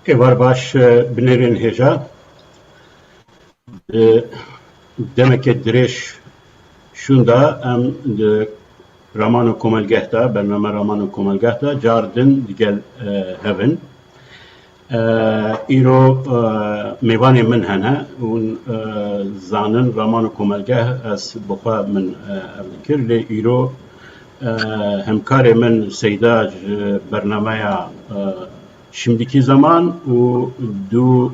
Evar baş binerin heja demek ki direş şunda em Ramano Komelgah'ta bername Ramano Komelgah'ta cardin digel hevin îro mêvanê min hene û zanin Ramano Komelgah ez bixwe min ev dikir lê îro hemkarê min Seyda ji bernameya şimdiki zaman û du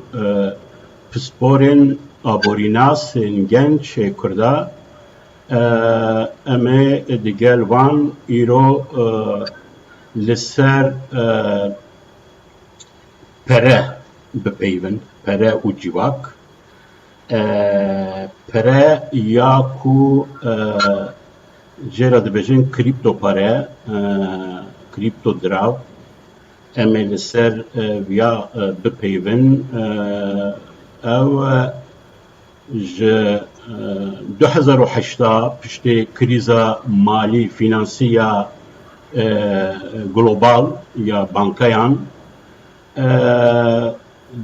pisporên aborînas genç Kurda em ê digel van îro li ser pere bipeyvin, pere û civak. Pere ya ku jêra dibêjin krîpto pare, krîpto dirav em ê li ser vêya bipeyvin ew ji 2008 piştî krîza malî finansî ya global ya bankayan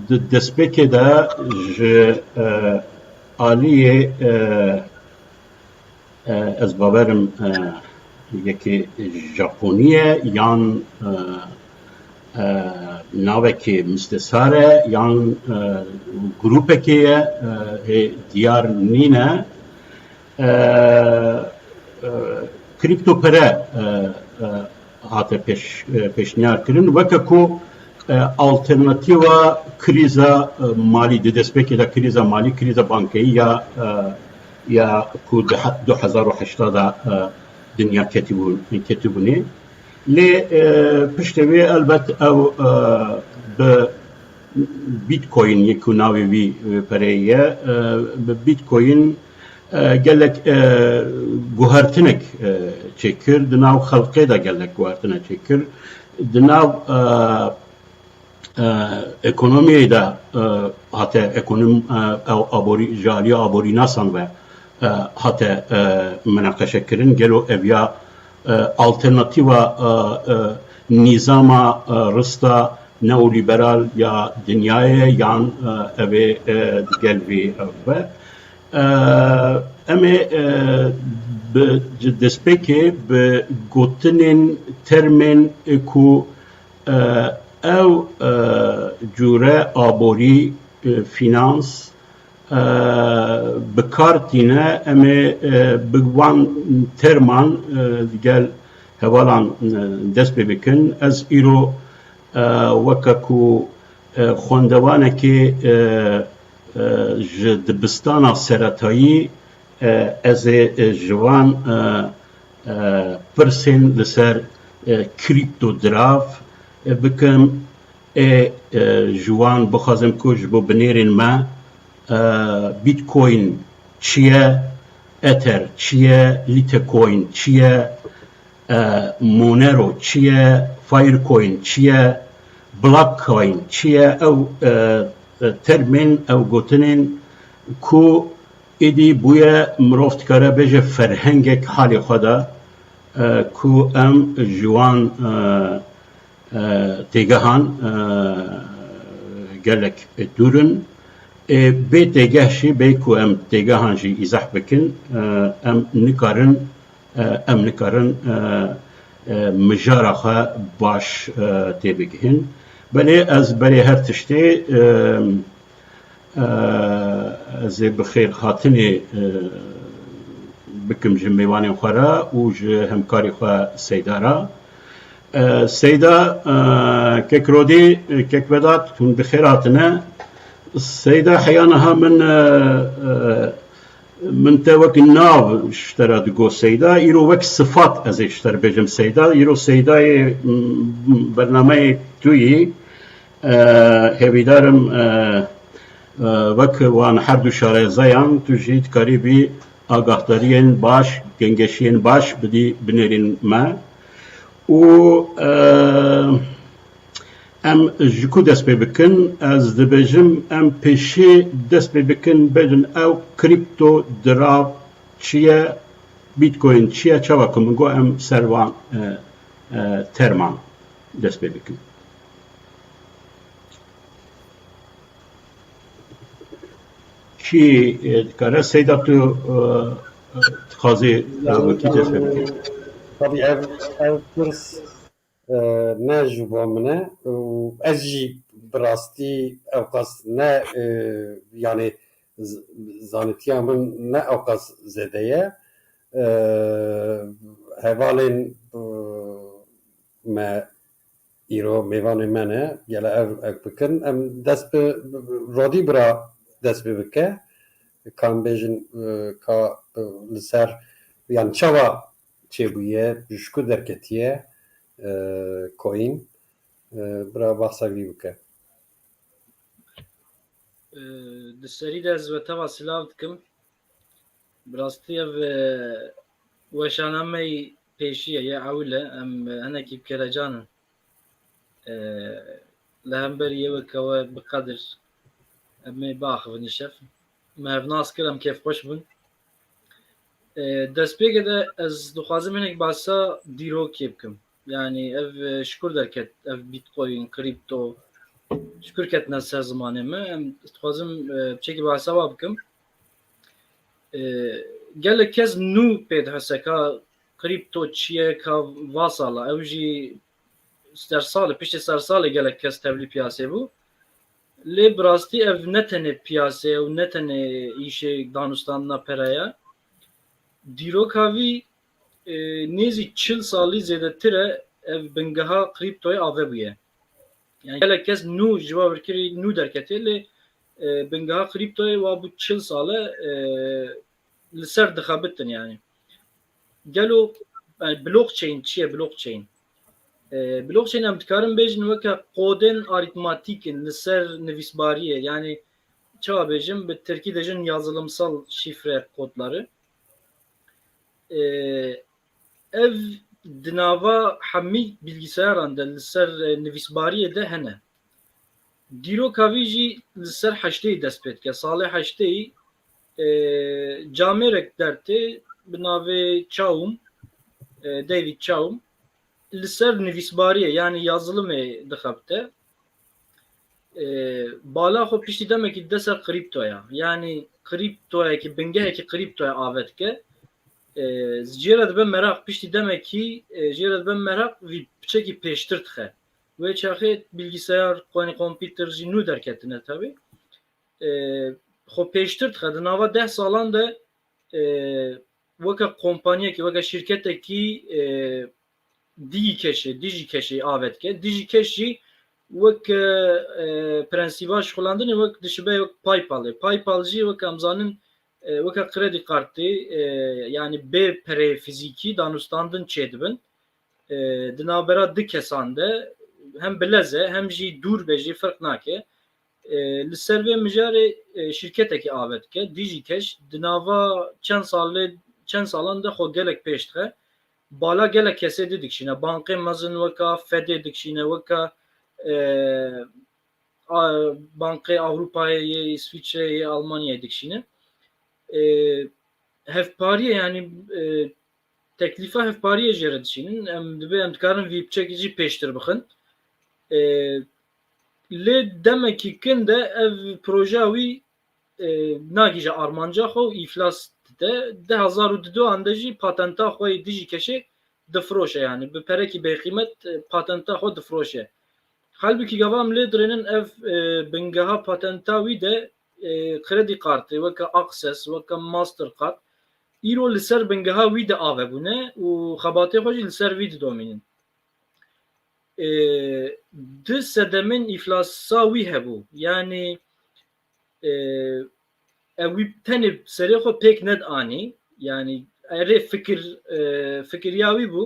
di destpêkê de ji aliyê ez bawerim yekê Japoniye yan navekê mistesar e yan grupekê ye hê diyar nîne krîpto pere hate pêşniyar kirin weke ku alternatîva krîza malî di destpêkê de krîza malî krîza bankayî ya ku 2008 da dinya ketibûnê lê piştî wê elbet ew bi Bitcoin yekû navê wî pereyê ye bi Bitcoin gelek guhertinek çêkir di nav xelkê de gelek guhertinek çêkir di nav ekonomiyê de hate ji aliya aborînasan ve hate menaqeşe kirin gelo ev ya alternatîva nîzama rista neoliberal ya dünyayê yan ev ê digel vê ev be em ê ji destpêkê bi gotinên termên ku ew cure aborî finans bikartîne em ê bi wan terman digel hevalan dest pê bikin ez îro weke ku xwendevanekê ji dibistana seretayî ez ê ji wan pirsên li ser krîpto dirav bikim ji wan bixwazim ku ji bo binêrên me Bitcoin çi ye, Ether çi ye, Litecoin çi ye, Monero çi ye, Filecoin çi ye, Blockcoin çi ye ew termên ew gotinên ku êdî bûye mirov dikare bêje ferhengek halê xwe de ku em ji wan têgehan gelek dûrin bê têgeh jî bê ku em têgehan jî îzah bikin em nikarin mijara xwe baş tê bigihin belê ez berê her tiştê ez ê bi xêrhatinê bikim ji mêvanên xwe re û ji hemkarê xwe Seyda re Seyda kekrodî kekvedat hûn bi xêr hatine Seyda heyaniha min من te wek nav iştera digo seyda îro wek sıfat ez ê işter bêjim seyda îro seydayê bernameyê tu yî hêvîdarim wek wan her du şarezayan tu jî dikarî bî agahdariên baş gengeşiyên baş bidî binêrîn me û em ji ku dest pê bikin ez dibêjim em pêşî dest pê bikin bêjin ew kripto dirav çi ye bitcoin çi ye çawa ku min got em ser wan terman dest pê bikin kî dikare seyda tu dixwazî wekî dest pê bikin Tabii ev pirs ne ji bo min e û ez jî bi rastî ew qas ne yani zanîtiya min ne ew qas zêde ye hevalên me îro mêvanê me ne gele ev bikin em dest bi rodî bira dest pê bike ka em bêjin ka li ser yan çawa çêbûye ji ku derketiye coin bira behsa wî bike di serî de ez veteva silav dikim bi rastî ev weşanameyê pêşî ye ya ewil e em hinekî bikerecanin li hemberî yê wekeve bi qedir em ê biaxivin îşev me hev nas kir em kêfxweş bin destpêkê de ez dixwazim hinek behsa dîrokê bikim yani ev ji kur derket ev bitcoin kripto ji kur ketine ser zimanê me em dixwazim biçekî behsa wa bikim gelek kes nû pê dihese ka kripto çi ye ka va sala ew jî sersalê piştî sersalê gelek kes tevlî piyasê bû lê bi rastî ev ne tenê piyasê û ne tenê îşê danûstandina pere ye dîroka wî nêzî çil salî zêdetir e ev bingeha kriptoyê ave bûye yani gelek kes nû ji we virkirî nû derketiye lê bingeha kriptoyê wa bû çil sal e li ser dixebitin yani gelo blockchain çi ye blockchain blockchain em dikarin bêjin weke kodên arîtmatîkin li ser nivîsbariyê yani çawa bêjim bi tirkî dêjin yazılımsal şifre kodları ev di nava hemî bilgisayarان de li ser nivîsbariyê de hene dîroka wî jî li ser heşteyê dest pê dike salê heşteyî camêrek dertê bi navê Chaum David Chaum li ser nivîsbariyê yani yazılımê dixebite bala xwe piştî demekî de ser kriptoya yani kriptoyekî bingehekî kriptoya ave dike jê re dibe merak piştî demekî jê re dibe merak vî piçekî pêştir dixe wê çaxê bilgisayar kompîter jî nû derketine tevî xwe pêştir dixe di nava 10 salan de weke kompanyekî weke şîrketekî DigiCashê ave dike DigiCash jî wek prensîva ji xulandinê wek dişibe wek Paypal jî wek em zanin weke kredi kartê yani bê perê fîzîkî danûstandin çêdibin di navbera di kesan de hem bilez e hem jî dûr be jî firq nake li ser vê mijarê şîrketekî ave dike DigiCash di nava çend salan de xwe gelek pêş dixe bala gelek kesê dî dikişîne bankê mezin weka Fedê dikişîne weka bankê Avrupayê İsviçreyê Almanyayê dikişîne hevpariyê yani teklîfa hevpariyê jê re dişînin em dibe em dikarin vî piçekî jî pêştir bixin lê demekî kin de ev projeya wî nagîje armanca xwe û îflas dide 2022 de jî patenta xwe DigiCashê difroşe yani bi perekî bêqîmet patenta xwe difroşe halbûkî gava em lê dirênin ev bingeha patenta wî de kredi kartê weke Access weke Mastercard îro li ser bingeha wî de avebûne û xebatê xwe jî li ser wî didomînin di sedemên îflasa wî hebû yani Ew tenê serê xwe pêk ned anî yani erê fikiriya wî bû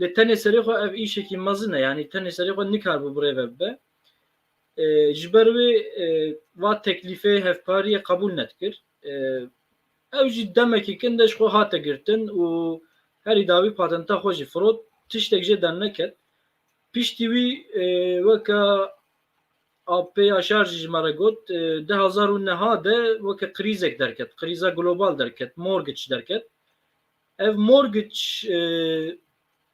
lê tenê serê xwe ev îşekî mezin e yani tenê serê xwe nikar bû birêve bibe ji ber wê va teklîfê hevpariyê qebûl nedikir ew jî demekî kin de ji xwe hate girtin û herî dawî patenta xwe jî firot tiştek jê derneket piştî wî weka APya şer ji me re got 2009 de weke krîzek derket krîza global derket mortgage derket ev mortgage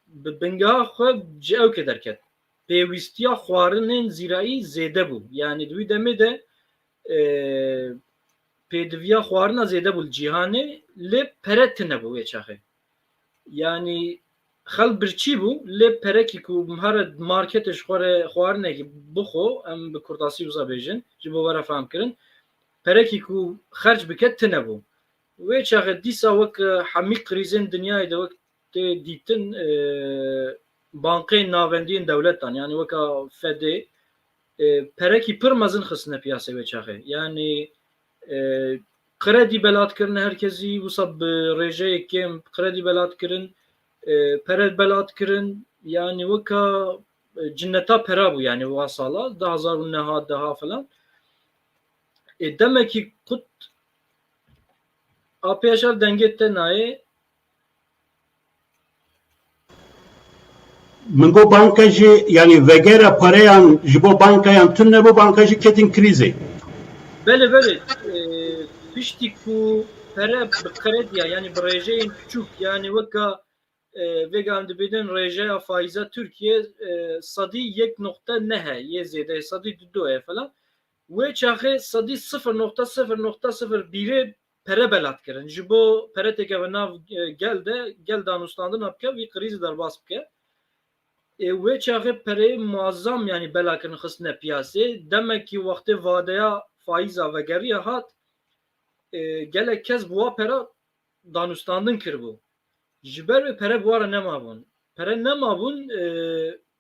bi bingeha xwe ji ew derket pêwîstiya xwarinên zîrayî zêde bû yani di wî demê de pêdiviya xwarina zêde bû li cîhanê lê pere tune bû wê çaxê yani xel birçî bû lê perekî ku here marketê ji xwe re xwarinekî bixwe em bi kurtasî wisa bêjin ji bo were fehm kirin perekî ku xerc bike tune bû wê çaxê dîsa wek hemî krîzên dinyayê de wek tê dîtin bankên navendiyên dewletan yani weka Fedê perekî pir mezin xistine piyasê wê çaxê yani kredî belatkirin herkesî wisa bi rêjeyê kêm kredî belatkirin pere belatkirin yani weka cinneta pera bû yani wa sala 2009 daha falan demekî kut APHR dengê te nayê Min got banka jî yani vegera pareyan ji bo bankayan tune bû banka jî ketin krîzê. Belê piştî ku pere bi krediya yani bi rêjeyên küçük yani weka vêga em dibêdin rêjeya faiza Türkiye sedî 1.9 yê zêde sedî 2 falan wê çaxê sedî 0.0.01 pere belatkirin ji bo pereteke ve nav gel danûstandin bike wî krîzê derbas bike wê çaxê pereyê muazzam yani belakirin xistine piyasê demekî wextê vadeya faiza vegeriya hat gelek kes bi wa pera danûstandin kiribû ji ber wê pere bi wa re nemabûn pere nemabûn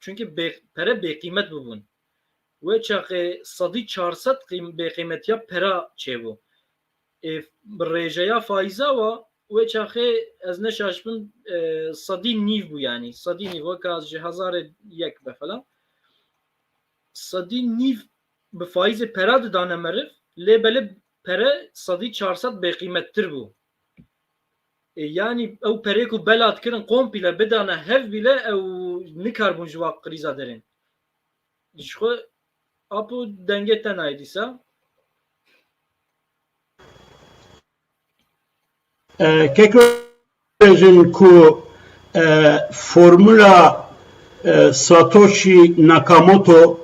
çünkü pere bêqîmet bibûn wê çaxê sedî 400 bêqîmetiya pera çêbû bi rêjeya faiza wa wê çaxê ez neşaşibim sedî nîv bû yani sedî nîv weka ji 1001 be falan sedî nîv bi faizê pera didane meriv lê belê pere sedî 400 bêqîmettir bû yani ew perê ku belat kirin komple bidane hev bîle ew nikarbûn ji wa krîza derên ji xwe apû dengê te nayê dîsa Kekojin ku formula Satoshi Nakamoto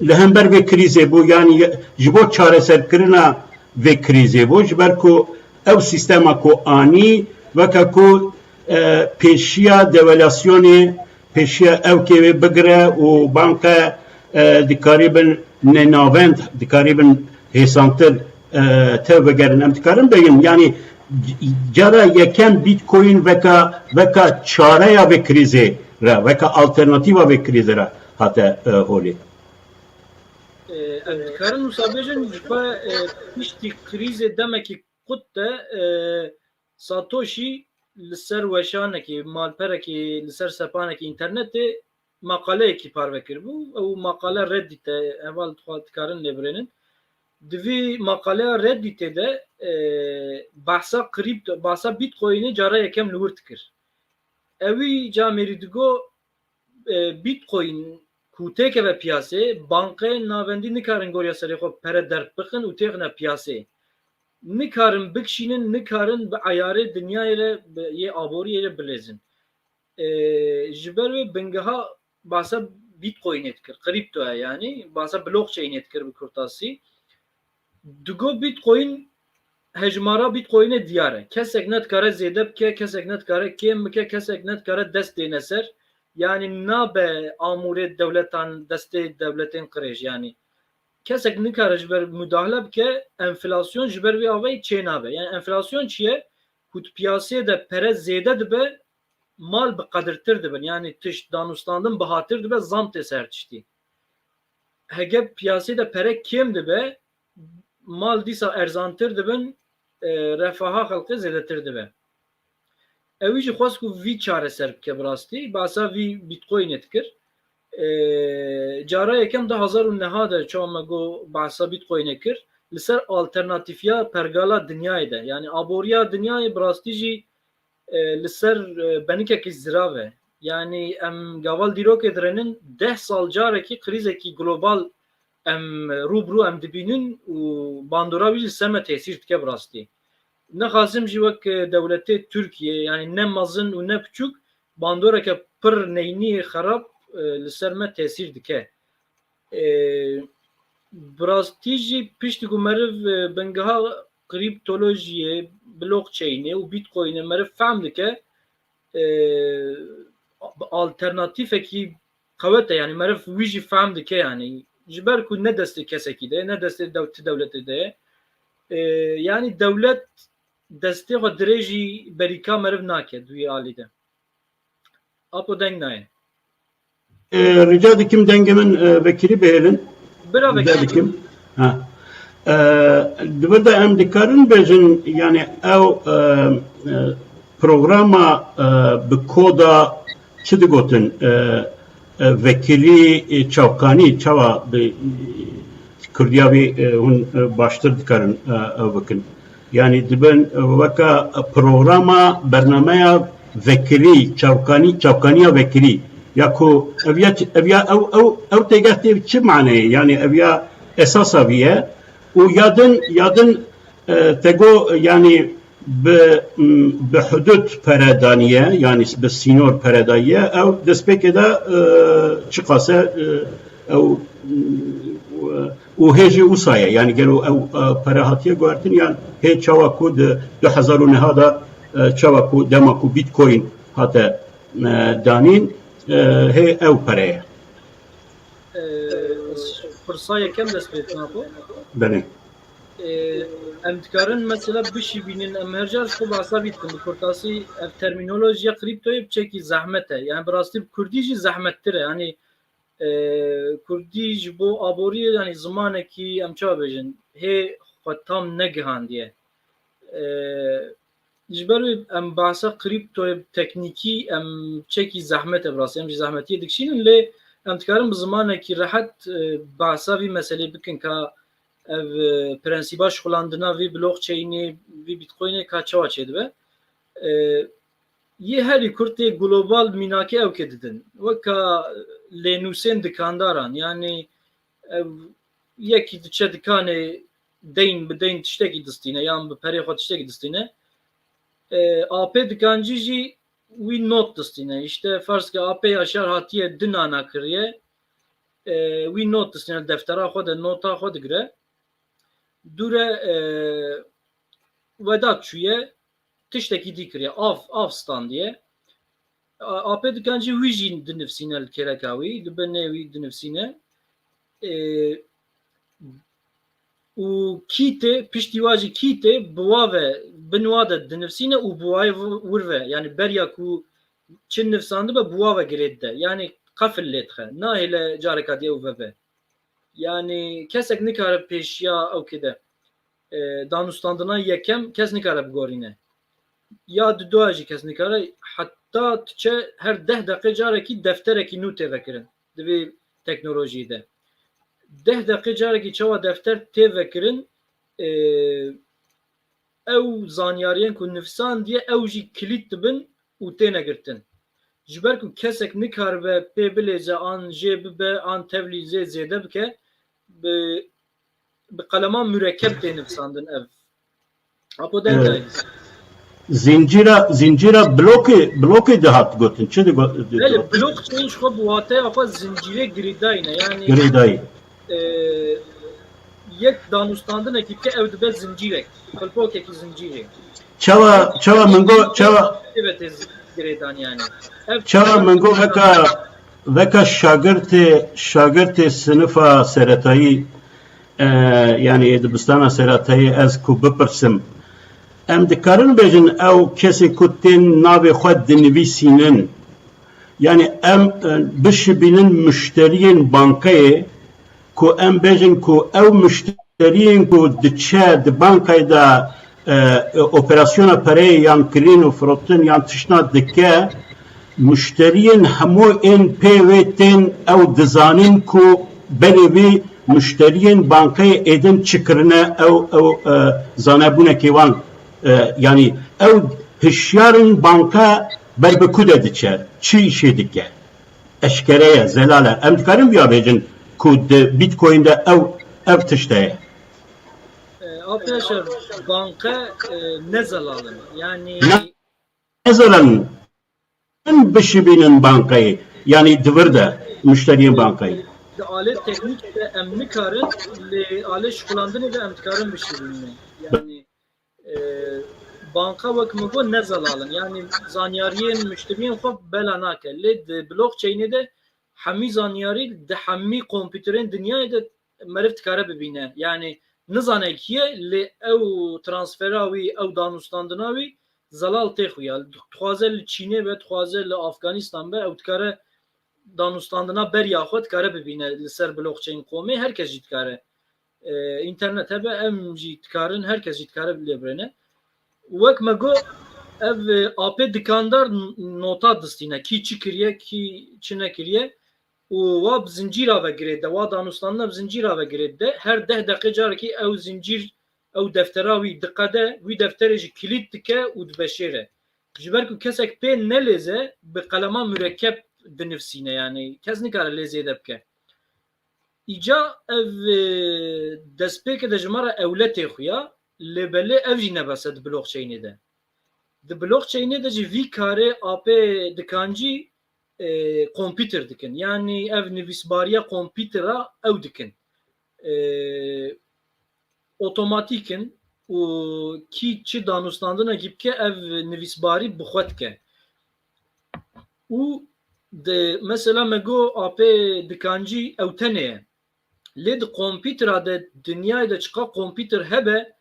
lehember ve krize bu yani ji bo çareserkirina ve krize bu ji ber ku ev sistema ku ani veka ku peşiya devalasyonê peşiya ev kevê bigire û banka dikarîbin nenavend dikarîbin hêsantir te vegerin em dikarin bêgin yani cara yekem bitcoin veka çareya ve krize re veka alternativa ve krize re hate holê em dikarin wisa bêjin ji xwe piştî krîzê demekî qut de Satoshi li ser weşanekî malperekî li ser sepanekî internetê maqaleyekî parve kiribû ew maqale Reddit'e heval dikarin lê birênin di vî maqaleya Reddit'ê de behsa kripto behsa bitcoinê cara yekem li wir dikir evî camerî digo bitcoin ku têkeve piyasê bankayên navendî nikarin goriya serê xwe pere derd bixin û têxine piyasê nikarin bikişînin nikarin bi eyarê dinyayê re yê aboriyê re bilêzin ji ber wê bingeha behsa bitcoinê dikir kriptoya yani behsa blockchainê dikir bi kurtasî digo bitcoin hejmara bitcoinê diyar e kesek ne dikare zêde bike kesek ne dikare kêm bike kesek ne dikare dest dêne ser yani nabe amûrê dewletan destê dewletên qirêj yani kesek nikare ji ber müdahale bike enflasyon ji ber vê avayî çê nabe yani enflasyon çi ye ku piyasê de pere zêde dibe mal bi qedirtir dibin yani tişt danûstandin bihatir dibe zam tê ser tiştî hege piyasê de pere kêm dibe mal dîsa erzantir dibin refaha xelkê zêdetir dibe. Ew jî xwast ku vî çareser bike bi rastî basa vî Bitcoinê dikir. Cara yekem 2009 de çawa me got bahsa Bitcoinê kir li ser alternatîfiya pergala dinyayê de yani aboriya dinyayê bi rastî jî li ser benîkekî zirav e. Yani em gaval dîrokê direnin 10 sal carekî krîzekî global em rûbirû em dibînin û bandora wî li ser me tesîr dike bi rastî. Nexwazim jî wek dewletê Tirkiye yani ne mezin û ne piçûk bandoreke pir neynî xerab li ser me tesîr dike. Bi rastî jî piştî ku meriv bingeha kriptolojiyê, blockchainê û Bitcoinê meriv fehm dike alternatîfekî qewet e yani meriv wî jî fehm dike yani ji ber ku ne destê kesekî de ne destê dewletê de yani dewlet destê xwe dirê jî berîka meriv nake wî alî de. Apo deng naye. Rica dikim dengemin vekili bêrin. Bira Rica vekîl. dikim. Divê de em dikarin bêjin yani ew programa bi koda çi digotin vekilî çavkanî çawa bi Kurdiya wî hûn baştir dikarin ew bikin. Yani dibin weka programa bernameya vekilî çavkaniya vekilî ya ku ev têgeh tê çi manayê yani ev ya esasa viye û yadin tego yani bi hudud peredaniye yani bi sînor peredayiye ew destpêkê de çi qase ew û hêjî wisa ye yani gelo ew pere hatiye guhertin yan hê çawa ku di 2009 da çawa ku dema ku Bitcoin hate danîn hê ew pere ye. Pirsa yekem dest pê dikin Apo. Belê. Em dikarin mesela bişîbînin em her car xwe behsa vî dikin bi kurtasî ev termînolojiya kriptoyê biçekî zehmet e yani bi rastî Kurdî jî zehmettir e yani Kurdî ji bo aboriyê yani zimanekî em çawa bêjin hê xwe tam negihandiye. Ji ber wê em behsa kriptoyê teknîkî em çekî zehmet e bi rastî em jî zehmetiyê dikişînin lê em dikarin bi zimanekî rehet behsa vî meselê bikin ka ev prensîba şixulandina vî blockchainê vî Bitcoinê ka çawa çêdibe. Yê herî Kurd tê global mînakê ew kê didin weka lênûsên dikandaran yani ev yekî diçe dikanê deyn bi deyn tiştekî distîne yan bi perê xwe tiştekî distîne AP dikancî jî wî not distîne işte ferz ke AP yaşar hatiye dinana kiriye wî not distîne deftera xwe de nota xwe digire dûre vedat çûye tiştekî dî kiriye av standiye AP dikancî wî jî dinivîsîne li kêreka wî li binê wî dinivîsîne û kîtê piştî wa jî kîtê bi wa ve bin wa de dinivîsîne û bi wayê wir ve yani berya ku çi nivîsandibe bi wa ve girêt de yani qefil lê dixe nahê le careka diye ew vebe yani kesek nikare pêşiya ew kê de danûstandina yekem kes nikare bigorîne ya di doya jî kes nikare heta tiçe her 10 deqê carekî defterekî nû tê vekirin di vê teknolojiyê de 10 deqê carekî çawa defter tê vekirin ew zanyariyên ku nivîsandiye ew jî kilît dibin û tê negirtin ji ber ku kesek nikaribe pê bilêze an jê bibe an tevlî zê zêde bike bi qeleman mürekkeb tê nivîsandin ev Apo deng dayê Zincira blokê dihat gotin çi blockchain xwe bi wateya xwe zincîrê girêdayîne yani girêdayî yek danûstandinekî bike ew dibe zincîrek qilpokekî zincîrê çawa min got evet girêdan yani çawa min got veka şagirtê sinifa seretayî yani dibistana seretayî ez ku bipirsim em dikarin bêjin ew kesê ku tên navê xwe dinivîsînin yani em bişibînin müşteriyên bankayê ku em bêjin ku ew müşterî مشتریین کو دچه د بانکای دا اپراسیون پره یان کرین و فروتن یان تشنا دکه مشتریین همو این پیوتین او دزانین کو بلوی مشتریین بانکای ایدن چکرنه او زانبونه کیوان yani ev hişyarın banka berbekude diçer çi işi dike eşkereye zelale em dikarin biya bejin ku bitcoin'de ev tişteye Arkadaşlar banka ne zalalım yani ne zaman bişibinin bankayı yani dıvırda müşteriyin bankayı alet teknik de emni karın alet şukulandığını da emtikarın bişibinin yani banka bakımı ne zalalım yani zanyariyen müşteriyen hop belanake le blockchain'e de hami zanyari de hami kompüterin dünyayı da merif tkara bibine yani nizanekiye le ev transferavi ev danustandinavi zalal texuya tuazel Çin'e ve tuazel Afganistan ve ev tkara danustandına ber yaxot tkara bibine li ser blockchain komi herkes jitkare internet hebe em jitkarın herkes jitkare bilebrene وەک مەگۆ ئەv ئاپێ دکاندار نۆتا دستینە کی چی کریە کی چی نەکریە و وا zincîra vegirêt de wa danûstandina zincîra vegirêt de her 10 deqê carekî ew zincîr ew deftera wî diqede wî defterê jî kilît dike û dibeşêre ji ber ku kesek pê nelêze bi qelema mürekkep dinivîsîne yani kes nikare lêzê de bike îca ev destpêkê de ji me re ewletê xuya lebelê ev jî nebese di blockchainê de di blockchainê de jî vî karê apê dikancî kompîter dikin yani ev nivîsbariya kompîtera ew dikin otomatikin û kî çi danûstandina gîbke ev nivîsbarî bixwe dike û de mesela me got apê dikancî ew tenê ye lê di kompîtera de dinyayê de çiqa kompîter hebe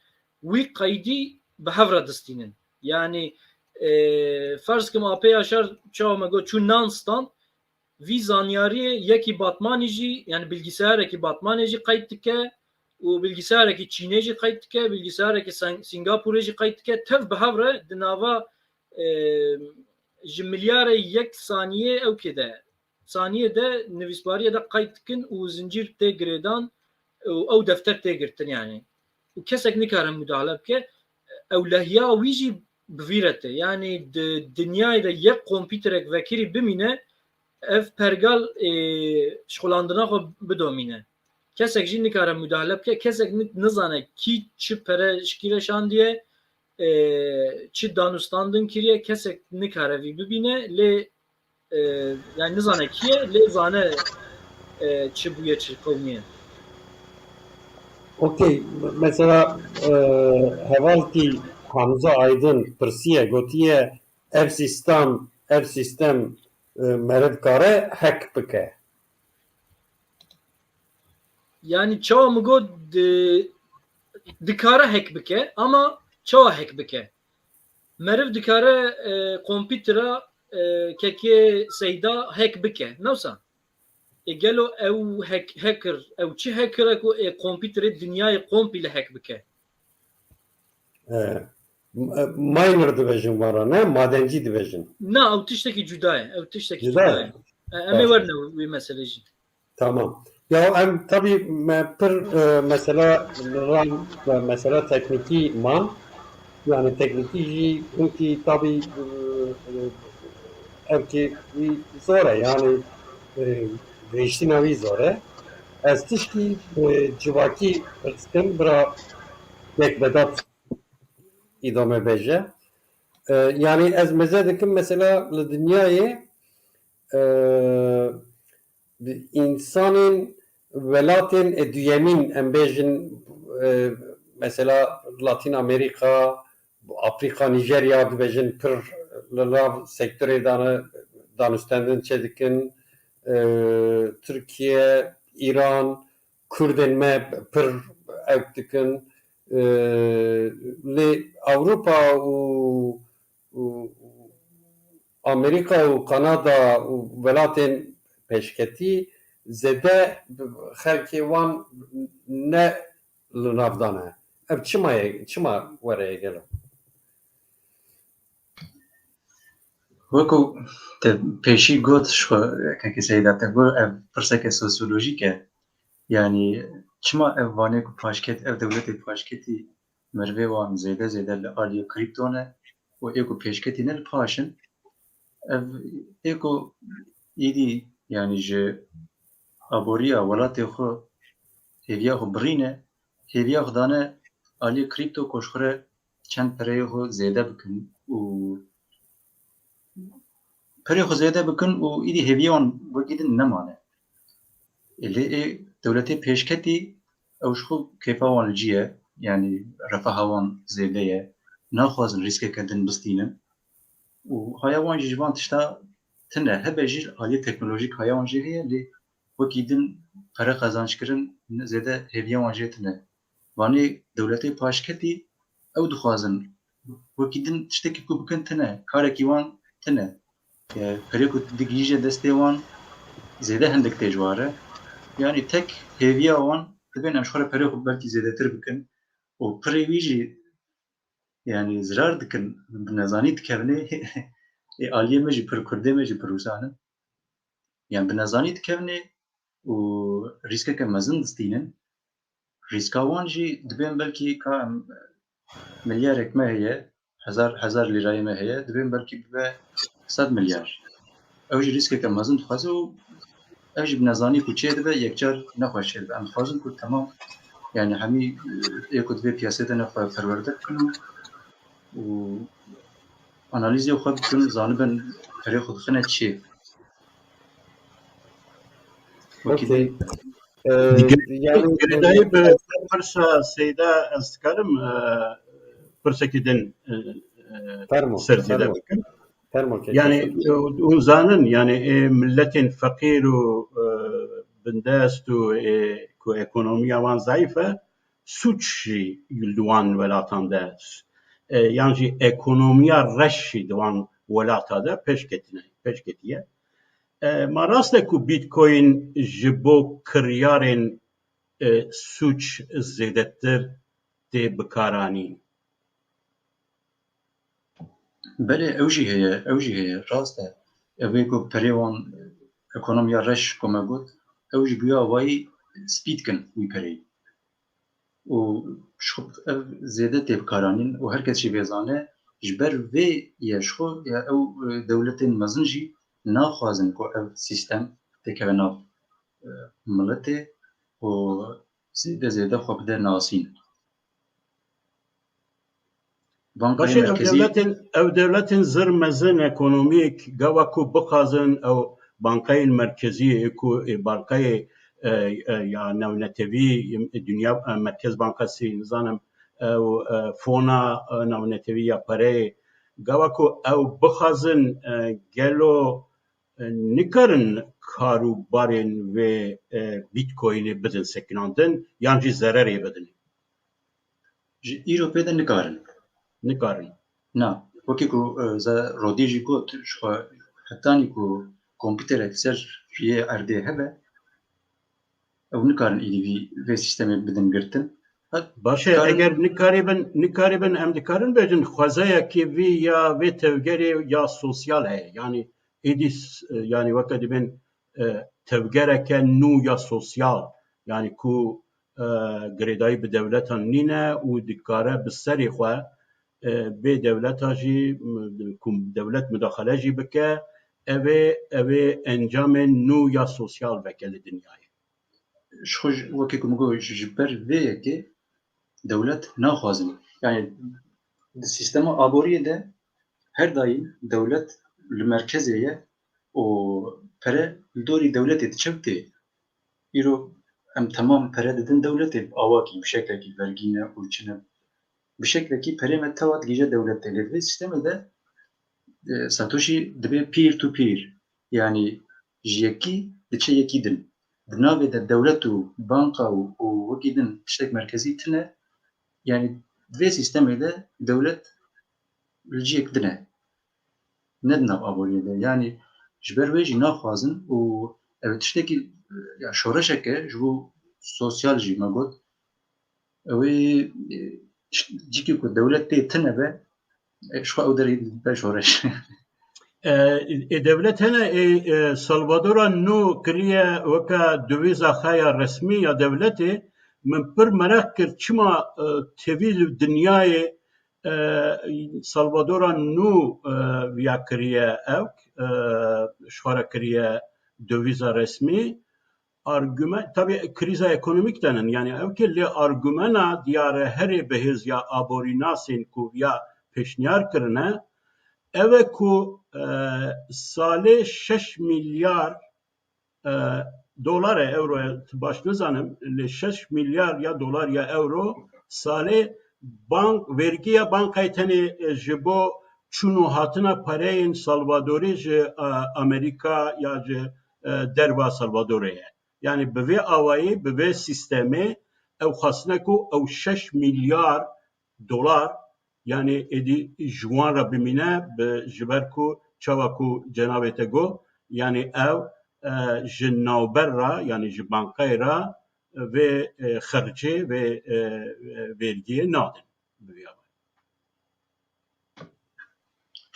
wî qeydî bi hevra distînin yani ferz kim apê yaşar çawa me got çû nan stand vî zanyariyê yekî batmanî jî yani bilgisayareke batmanê jî qeyd dike û bilgisayareke Çînê jî qeyd dike bilgisayareke Singapurê jî qeyd dike tev bi hevre di nava ji milyarê yek saniyê ew kê de saniyê de nivîsbariyê de qeyd dikin û zincîr tê girêdan û ew defter tê girtin yani û kesek nikare müdahale bike ewlehiya wî jî bivîrete yani di dinyayê de yek kompîterek vekirî bimîne ev pergal şixulandina xwe bidomîne kesek jî nikare müdahale bike kesek nizane kî çi pere şikîre şandiye çi danûstandin kiriye kesek nikare vî bibîne lê yani nizane kî ye lê zane çi bûye çi qewmiye Okey, mesela hevaltî Hamza Aydın pirsiye gotiye ev sistem meriv kare hack bike. Yani çawa mı got dikare hack bike ama çawa hack bike meriv dikare kompîtera keke seyda hack bike newsa gelo ew hacker ew çi hacker ku kompîterê dinyayê kompîle hack bike Miner dibêjin wara ne madencî dibêjin. Na ew tiştekî cuda ye ew tiştekî Cuda cuda ye. ye em ê werne wî mesele jî Tamam. Ya em tabii pir mesela teknikî man yani teknikî jî çünkü tabii ev ki zor e yani değiştina wî zor e. Ez tişkî civakî pirskim bira yek vedat idame beje. Yani ez meze dikim mesela li dünyayê insanın velatên duyemîn em bêjin mesela Latin Amerika, Afrika, Nijerya dibêjin pir li nav sektörê danûstandin çêdikin Türkiye, İran, Kurdên me pir ew dikin lê Avrupa û Amerika û Kanada û welatên pêşketî zêde xelkê wan ne navdana. Ev çima wereye gelo. وەکو پێشی گوت کەکی سەیداتە گۆ ئەv پرسێکە سۆسیۆلۆژیکە یعنی چما ئەv وانێک و پاشکێت ئەv دەولەتێ پاشکێتی مرڤێ وان زێدە لە ئالیە کریپتۆنە و ئێک و پێشکەتی نە پاشن ئەv ئێک و ئیدی یعنی ji aboriya welatê xwe hêviya xwe birîne hêviya xwe dane aliyê krîpto koşxure çend pereyê xwe zêde bikin û perê xwe zêde bikin û îdî hêviya wan wekî din nemane lê dewletê pêşketî ew ji xwe kêfa wan li cî ye yani refaha wan zêde ye naxwazin rîskeke din bistînin û haya wan jî ji van tişta tune hebe jî aliyê teknolojîk haya wan jî heye lê wekî din pere qezançkirin zêde hêviya wan jê tune wanê dewletê paşketî ew dixwazin wekî din tiştekî ku bikin tune karekî wan tune perê ku digîje destê wan zêde hindik têjwar e yani tek hêviya wan dibên em ji xwe re perê xwe belkî zêdetir bikin û pirê wî jî yani zirar dikin bi nezanî dikevne aliyê me jî pir kurdê me jî pir wîsanin yani bi nezanî dikevne û rîskeke mezin distînin rîska wan jî dibên belkî ka em milyarek me heye hezar lîrayê me heye dibên belkî bibe 100 milyar ew jî rîskeke mezin dixwaze û ev jî bi nezanî ku çê dibe yekcar nexweş çê dibe em dixwazin ku temam yani hemî ê ku divê piyasê de nexwe perwerde bikin û analîzê xwe bikin zanibin perê xwe dixine çê Okay. Yani Geridayı bir pırsa seyda ez dikarim pırsekî din ser zêde bikin. Yani hûn zanin yani milletên feqîr û bindest û ku ekonomiya wan zayıf e suç jî li wan welatan de yan jî ekonomiya reş jî di wan welata de pêşketiye. Ma rast e ku Bitcoin ji bo kiryarên suç zêdetir tê bikaranîn? Belê ew jî heye rast e ew ê ku perê wan ekonomiya reş ku me got ew jî bûye awayî spîd kin wî perê û ev zêde tê bikaranîn û herkes jî vêzane ji ber vê ye ji xwe ya ew dewletên mezin jî naxwazin ku ev sîstem têkeve nav milletê û zêde xwe bide nasîn. Başê ev devletên zir mezin ekonomîk gava ku bixwazin ew bankayên merkezî ku bankayê ya navnetevî Dünya Merkez Bankasî nizanim ew fona navnetevî ya pereyê gava ku ew bixwazin gelo nikarin karûbarên vê Bitcoinê bidin sekinandin yan jî zererê bidin? Ji îro pê de nikarin. Na, wekî ku Rodî jî got ji xwe hetanî ku kompîterek ser riyê erdê hebe ew nikarin îdî vê sîstemê bidin girtin. Başê eger nikaribin em dikarin bêjin xwezayekî vî ya vê tevgerê ya sosyal heye yani îdî yani weke dibên tevgereke nû ya sosyal yani ku girêdayî bi dewletan nîne û dikare bi serê xwe bê dewleta jî ku dewlet midaxele jî bike ev ê encamên nû ya sosyal veke li dinyayê. Ji xwe wekî ku min got ji ber vê yekê dewlet naxwazin yani di sîstema aboriyê de her daîm dewlet li merkezê ye û pere li dorî dewletê diçe tê îro em temam pere didin dewletê awakî bi şeklekî vergîne û çine bi şeklekî perê me tewa digîje dewletê lê vê sîstemê de Satoshi dibe peer to peer yani ji yekî diçe yekî din di navê de dewlet û banka û wekî din tiştek merkezî tune yani vê sîstemê de dewlet li ciyek dine ne di nav aboriyê de yani ji ber wê jî naxwazin û ev tiştekî şoreşek e ji bo sosyal jî me got Ew cikî ku dewlet tê tune be şu ew derê be şoreş. devlet hene Salvador'a nû kiriye weka döviza xaya resmî ya devletê min pir merak kir çima tevî li dinyayê Salvador'a nû ya kiriye ew xwara kiriye döviza resmî argüman tabii kriza ekonomik denen yani evkilli argümana diyare herê bihêz ya aborînasên ku ya pêşniyar kirine ev ku salê 6 milyar dolar euro baş nizanim li 6 milyar ya dolar ya euro salê bank vergiya bankayê tenê ji bo çûn û hatina pereyên Salvadorê ji Amerîka ya ji derva Salvadorê ye. Yani bi vê awayî bi vê sistemê ew xwastine ku ew 6 milyar dolar yani êdî ji wan re bimîne ji ber ku çawa ku cenabê te got yani ew ji navber ra yani ji bankayê ra vê xercê vê vergiyê nadin.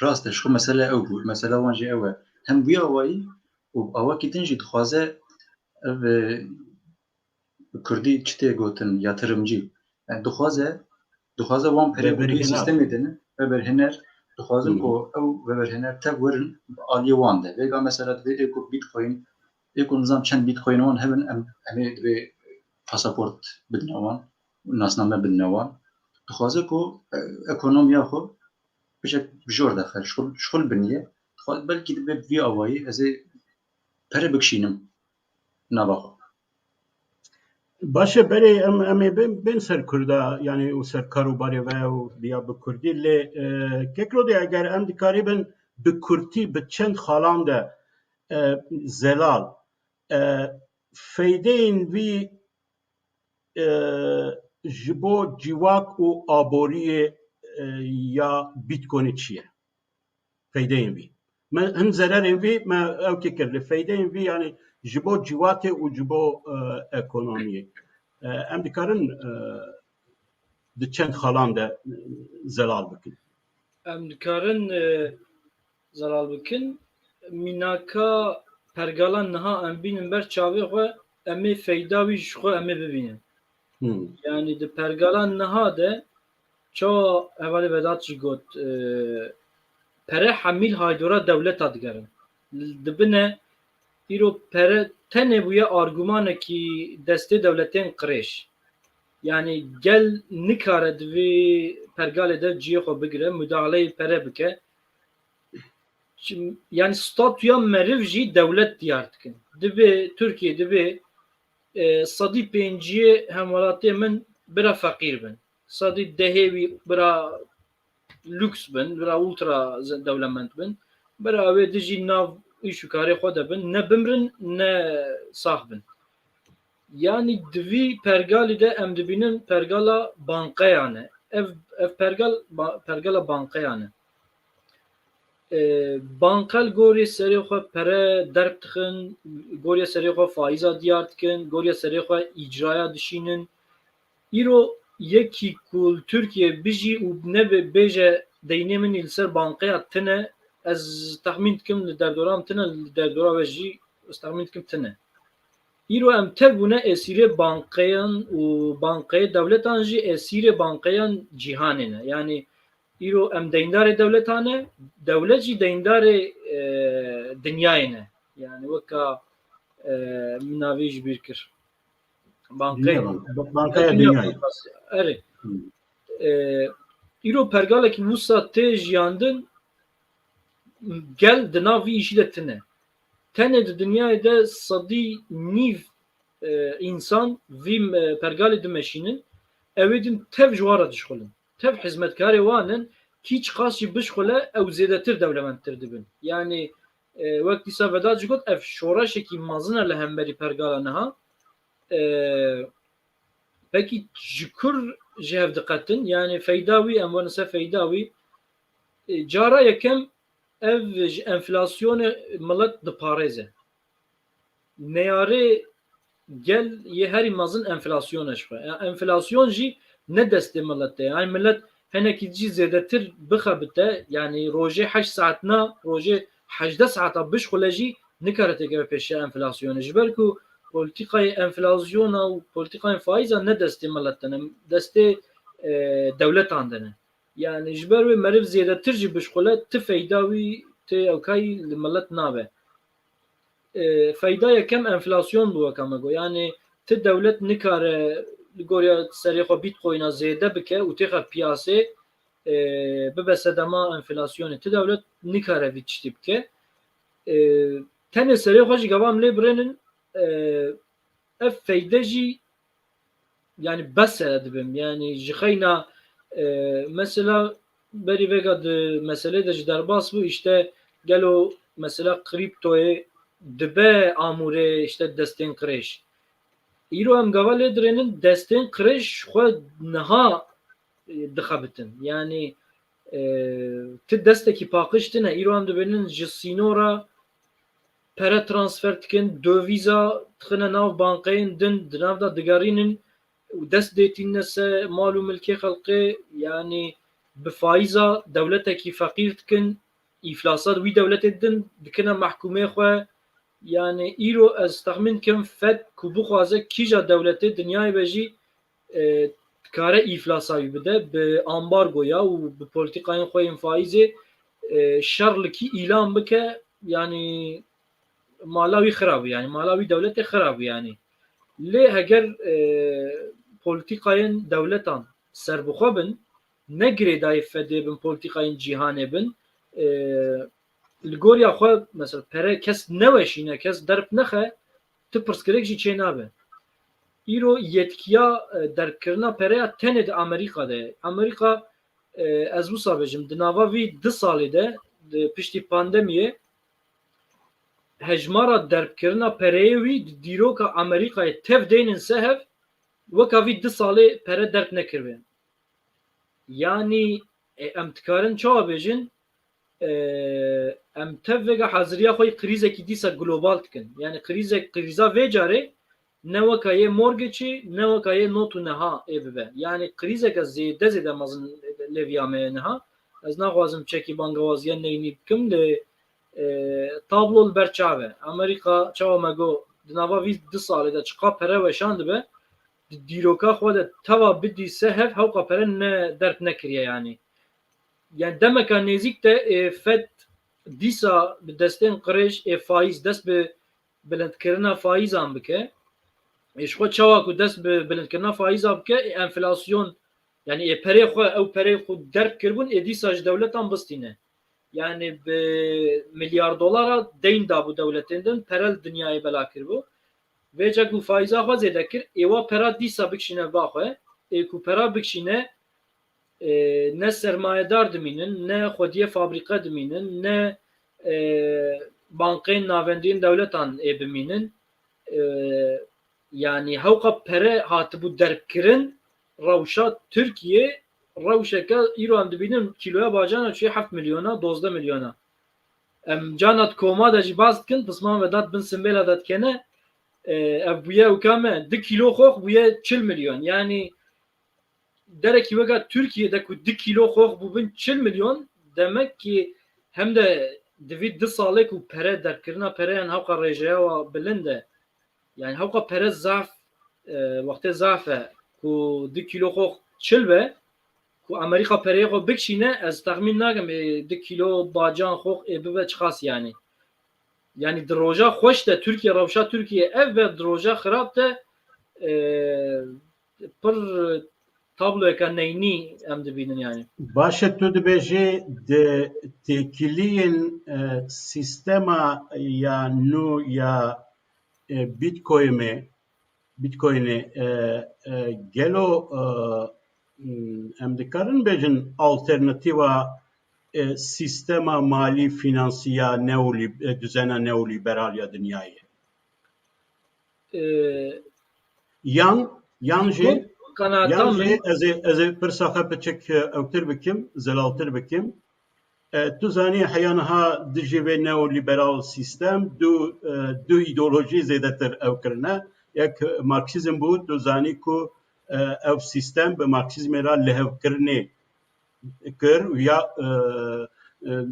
Rast e şu mesele ew bû. Mesela wan jî ew e. Hem wî awayî û awakî din jî dixwaze ev bi Kurdî çi tê gotin yatırımcı. Yani dixwaze wan perê Veberhener. sistemê de ne veberhener dixwazin ku ew veberhener tev werin bi aliyê wan de. Vêga mesela divê ku Bitcoin ku nizam çend Bitcoin wan hebin em ê divê pasaport bidine wan nasname bidine wan. Dixwaze ku ekonomiya xwe bişek jor daxil şxul biniye. Belkî dibe vî awayî ez ê pere bikişînim nava xwe. Başı berê em ê bên ser Kurda yani û ser karûbarê ve û diya bi Kurdî lê kekro de eger em dikarîbin bi Kurdî bi çend xalan de zelal feydeyên vî ji bo civak û aboriyê ya Bitcoinê çi ye? Feydeyên vî. Me hin zererên vî me ew kir li feydeyên vî yani ji bo civakê û ji bo ekonomiyê. Em dikarin di çend xalan de zelal bikin. Em dikarin zelal bikin mînaka pergalan niha em bînin ber çavê xwe em ê feyda wî ji xwe em ê bibînin. Yani di pergalan niha de çawa hevalê Vedat jî got pere hemîl haydora dewleta digerin. Dibine îro pere tenê bûye argûmanekî destê dewletên qirêj. Yani gel nikare divê pergalê de ciyê xwe bigire, müdahaleyê pere bike. Yani statûya meriv jî dewlet diyar dikin. Divê Tirkiye divê sedî pênciyê hemwelatiyê min bira feqîr bin. Sedî dehê wî bira lüks bin, bira ultra dewlemend bin. Bira wê de jî nav îş û karê xwe de bin, ne bimrin ne sax bin. Yani divî pergalê de em dibînin pergala banqeyan e. Ev pergala banqeyan e. Bankal gorî serê xwe pere derb dixin, gorî serê xwe faiza diyar dikin, gorî serê xwe îcraya dişînin. Îro yekî ku Tirkiye bijî û nebe bêje deynê min li ser banqeya tune, ez texmîn dikim li derdoran tune, li derdora we jî ez texmîn dikim tune. Îro em tev bûne esîrê banqeyan û banqeyê dewletan jî esîrê banqeyan cîhanê ne. Yani îro em deyndarê dewletan e, dewlet jî deyndarê dinyayê ne. Yani weka min navê jî bîr kir. Bankaya dünyayê. Erê. Îro pergalekî wisa tê jiyandin gel di nav vî îşî de tune. Tenê di dinyayê de sedî nîv însan vî pergalê dimeşînin ew ê din tev ji wan re dişxulin. Tev hizmetkarê wan in kî çi qas jî bişxule ew zêdetir dewlemendtir dibin. Yani wek dîsa Vedat jî got ev şoreşekî mezin e li hemberî pergala niha pekî ji kur ji hev diqetin yani feyda wî em werin ser feyda wî cara yekem ev ji enflasyonê millet diparêze. Neyarê gel ye herî mezin enflasyon eşxe. Yani enflasyon jî ne destê millet te. Yani millet henekî cî zêdetir bixebite, yani rojê 8 saat na, rojê 18 saata bişxule jî nikare têkeve pêşiya enflasyonê. Ji ber ku polîtikayê enflasyona û polîtikayên faîza ne destê millet te ne, destê dewletan de ne. Yani ji ber wê meriv zêdetir jî bişxule, ti feyda wî tê ewkayî li millet nabe. Feyda yekem enflasyon bû weka me got. Yani ti dewlet nikare li goriya serê xwe Bitcoin'a zêde bike û têxe piyasê bibe sedema enflasyonê. Ti dewlet nikare vî tiştî bike. Tenê serê xwe jî gavam lê birênin ev feyde jî yani besere dibim. Yani ji xeyna mesela berî vêga di meselê de ji derbas bû işte gelo mesela kriptoyê dibe amûrê işte destên qirêj. Îro em gava lê dirênin destên qirêj xwe niha dixebitin. Yani ti destekî paqij tune. Îro em dibênin ji sînora pere transfer dikin, dövîza dixine nav bankeyên din, di nav da digerînin û dest dêtîne ser mal û milkê xelkê, yani bi faiza dewletekî feqîr dikin, îflasat wî dewletê din dikine mehkûmê xwe. Yani îro ez texmîn dikim Fed ku bixwaze kîja dewletê dinyayê ve jî dikare îflasa wî bide bi ambargoya û bi polîtikayên xwe yên faîzê şerlikî îlan bike, yani mala wî xirab, yani mala wî dewletê xirab yani. Lê heger polîtikayên dewletan serbixwe bin, ne girêdayê Fedê bin, polîtikayên cîhanê bin, li goriya xwe mesela pere kes neweşîne, kes derb nexe, ti pirsgirêk jî çê nabe. Îro yetkiya derkirina pereya tenê di Amerîka de ye. Amerîka ez wisa bêjim di nava vî 2 salê de di piştî pandemiyê hejmara derbkirina pereyê wî di dîroka Amerîkayê tev deynin sehev weka vî 2 salê pere derk nekiribe. Yani em dikarin çawa bêjin em tev vêga heziriya xwe krîzekî dîsa global dikin. Yani krîza vê carê ne weka yê mortgageê, ne weka yê not û neha ê bibe. Yani krîzeke zêde mezin lêviya me niha. Ez naxwazim çekî bangewaziya neynî bikim lê tablo li ber çav e. Amerîka çawa me got di nava vî 2 salê de çiqa pere weşan dibe, di dîroka xwe de tewa bidî sehev hewqa pere ne derk nekiriye yani. Yani demeka nêzik de Fed dîsa bi destên qirêj faiz dest bi bilindkirina faîzan bike. Ji xwe çawa ku dest bi bilindkirina faîza bike, enflasyon yani perê xwe ew perê xwe derk kiribûn dîsa ji dewletan bistîne. Yani bi milyar dolara deyn dabû dewletên din, perel dinyayê bela kiribû. Vêca ku faiza xwe zêde kir, êwa pera dîsa bikişîne ba xwe, ku pera bikişîne ne sermayedar dimînin, ne xwediyê fabrîqe dimînin, ne bankên navendiyên dewletan bimînin. Yani hewqa pere hatibû derkirin rewşa Tirkiye, rewşeke îro em dibînin kîloya bajana çûye 7 milyona, 12 milyona. Em cana koma de jî baz dikin, pisman ve dat bin simbêla de dikene, ev bûye weka me 2 kîlo xwe bûye 40 milyon. Yani derekî weka Tirkiye'de ku 2 kîlo xwe bû bin 40 milyon, demek ki hem de divî 2 salê ku pere derkirina pereyan hewqa rêjeya wa bilind e. Yani hewqa pere zaf wextê zaf e ku 2 kîlo xwe 40 be, ku Amerîka pereyê xwe bikişîne, ez texmîn nakim 2 kîlo bacan xwe bibe çiqas yani. Yani di roja xweş de Tirkiye, rewşa Tirkiye ev ve di roja xirab de pir tabloyeka neynî em dibînin yani. Baş tu dibêjî di têkiliyên sîstema ya nû ya Bitcoinê gelo em dikarin bêjin alternatîva sîstema malî finansiya düzena neolîberal ya dinyayê. Yan jî ez ê pirsa xwe biçik ewtir bikim, zelaltir bikim. Tu zanî heya niha dijî vê neolîberal sîstem du îdeolojî zêdetir ew kirine. یک مارکسیزم بود دوزانی کو او سیستم به مارکسیزم را لهو کرنه کر یا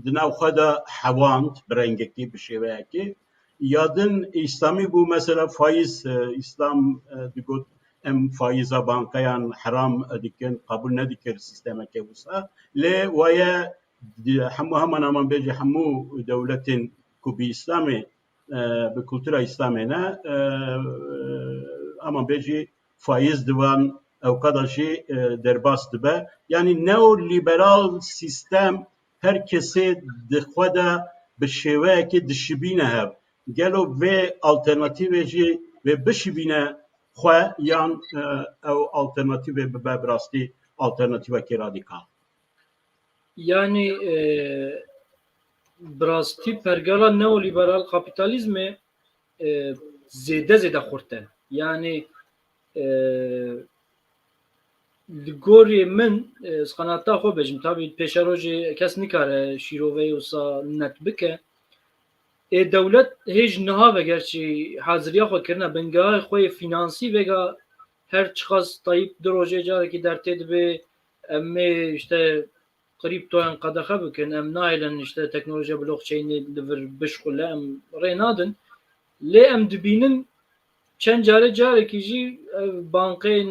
دناو خدا حواند برنگکی بشویکی یادن اسلامی بو مثلا فایز اسلام دیگود ام فایزا بانکیان حرام دیکن قبول ندیکر سیستم که بوسا لی ویا همو همان همان بیجی همو دولتین کو بی اسلامی به کلتور اسلامی نه همان بیجی فایز دوان او قدرشی درباست به یعنی نو لیبرال سیستم هر کسی دخوده به شیوه که دشبینه هب گلو و آلترناتیوی و بشبینه خواه یان او آلترناتیو به براستی آلترناتیو که رادیکال Yani براستی پرگالا نئولیبرال کاپیتالیزم زیده خورده yani گوری من سخناتا خو بجم tabi peşaroji kes nikare şirove usa net bike devlet hiç niha ve gerçi hazırya xwe kirine bingehê xwe finansî vega her çiqas Tayyip di rojê carekî dertê dibe em ê işte kriptoyan qedexe bikin em nailin işte teknolojiya blockchainê li vir bişqule em rê nadin lê em dibînin çend carekî jî bankên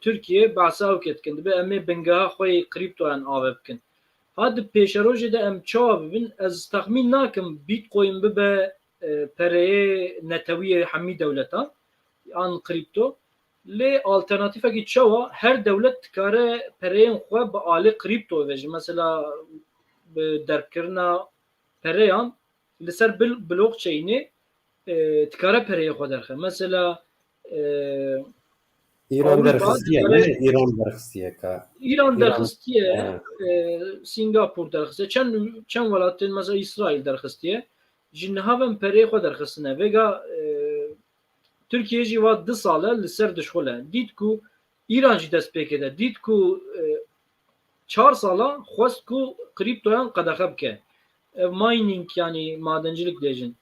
Tirkiye behsa ew dikin dibe em ê bingeha xwe kriptoyan ave bikin Hadi pêşerojê de em çawa bibin ez texmîn nakim Bitcoin bibe pereyê netewiyê hemî dewletan an kripto lê alternatîfekî çawa her dewlet dikare pereyên xwe bi alî kripto veji mesela bi derkirina pereyan li ser blockchainê dikare pereyê xwe derxe mesela İran derxistiye ne? İran derxistiye ka. İran derxistiye, Singapur derxistiye, çend welatên mesela İsrail derxistiye, ji nihavên pereyê xwe derxistine. Vega Tirkiye jî va 2 sal li ser dişxule. Dît ku İran jî dest pê kede. Dît ku 4 sala xwest ku kriptoyan qedexe bike. Mining yani madencilik dêjin.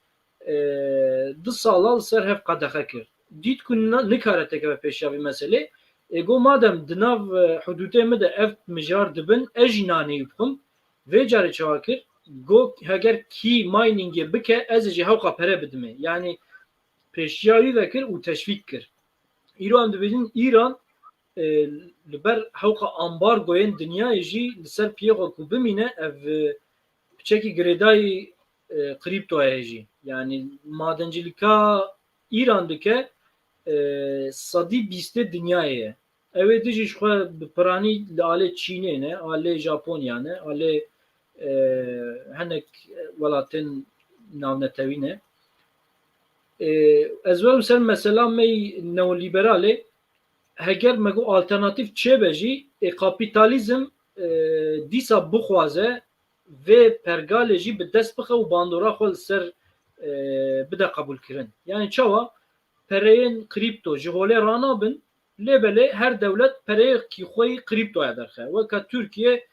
2 sala li ser hev qedexe kir. Dît ku nikare tekeve pêşavî meselê ego madem di nav hudûtê me de ev mijar dibin ez jî nanê bixwim vê carê çawa kir got heger kî miningê bike ez ê jî hewqa pere bidime yani pêşiyayî vekir û teşvîk kir îro em dibêjin İran li ber hewqa ambargoyên dinyayê jî li ser piyê xwe ku bimîne ev piçekî girêdayî kriptoya jî yani madencilîka İran dike sadî bîstê dinyayê ye ew ê dijî ji xwe bi piranî li alê Çînê ne alê Japonya ne alê hinek welatên navnetewî ne ez werim ser mesela me neolîberalê heger me got alternatîv çêbe jî kapîtalîzm dîsa bixwaze vê pergalê jî bi dest bixe û bandora xwe li ser bide qebûlkirin yani çawa pereyên kripto ji holê ranabin lêbelê her dewlet pereyekî xwe kriptoya derxe weka Tirkiye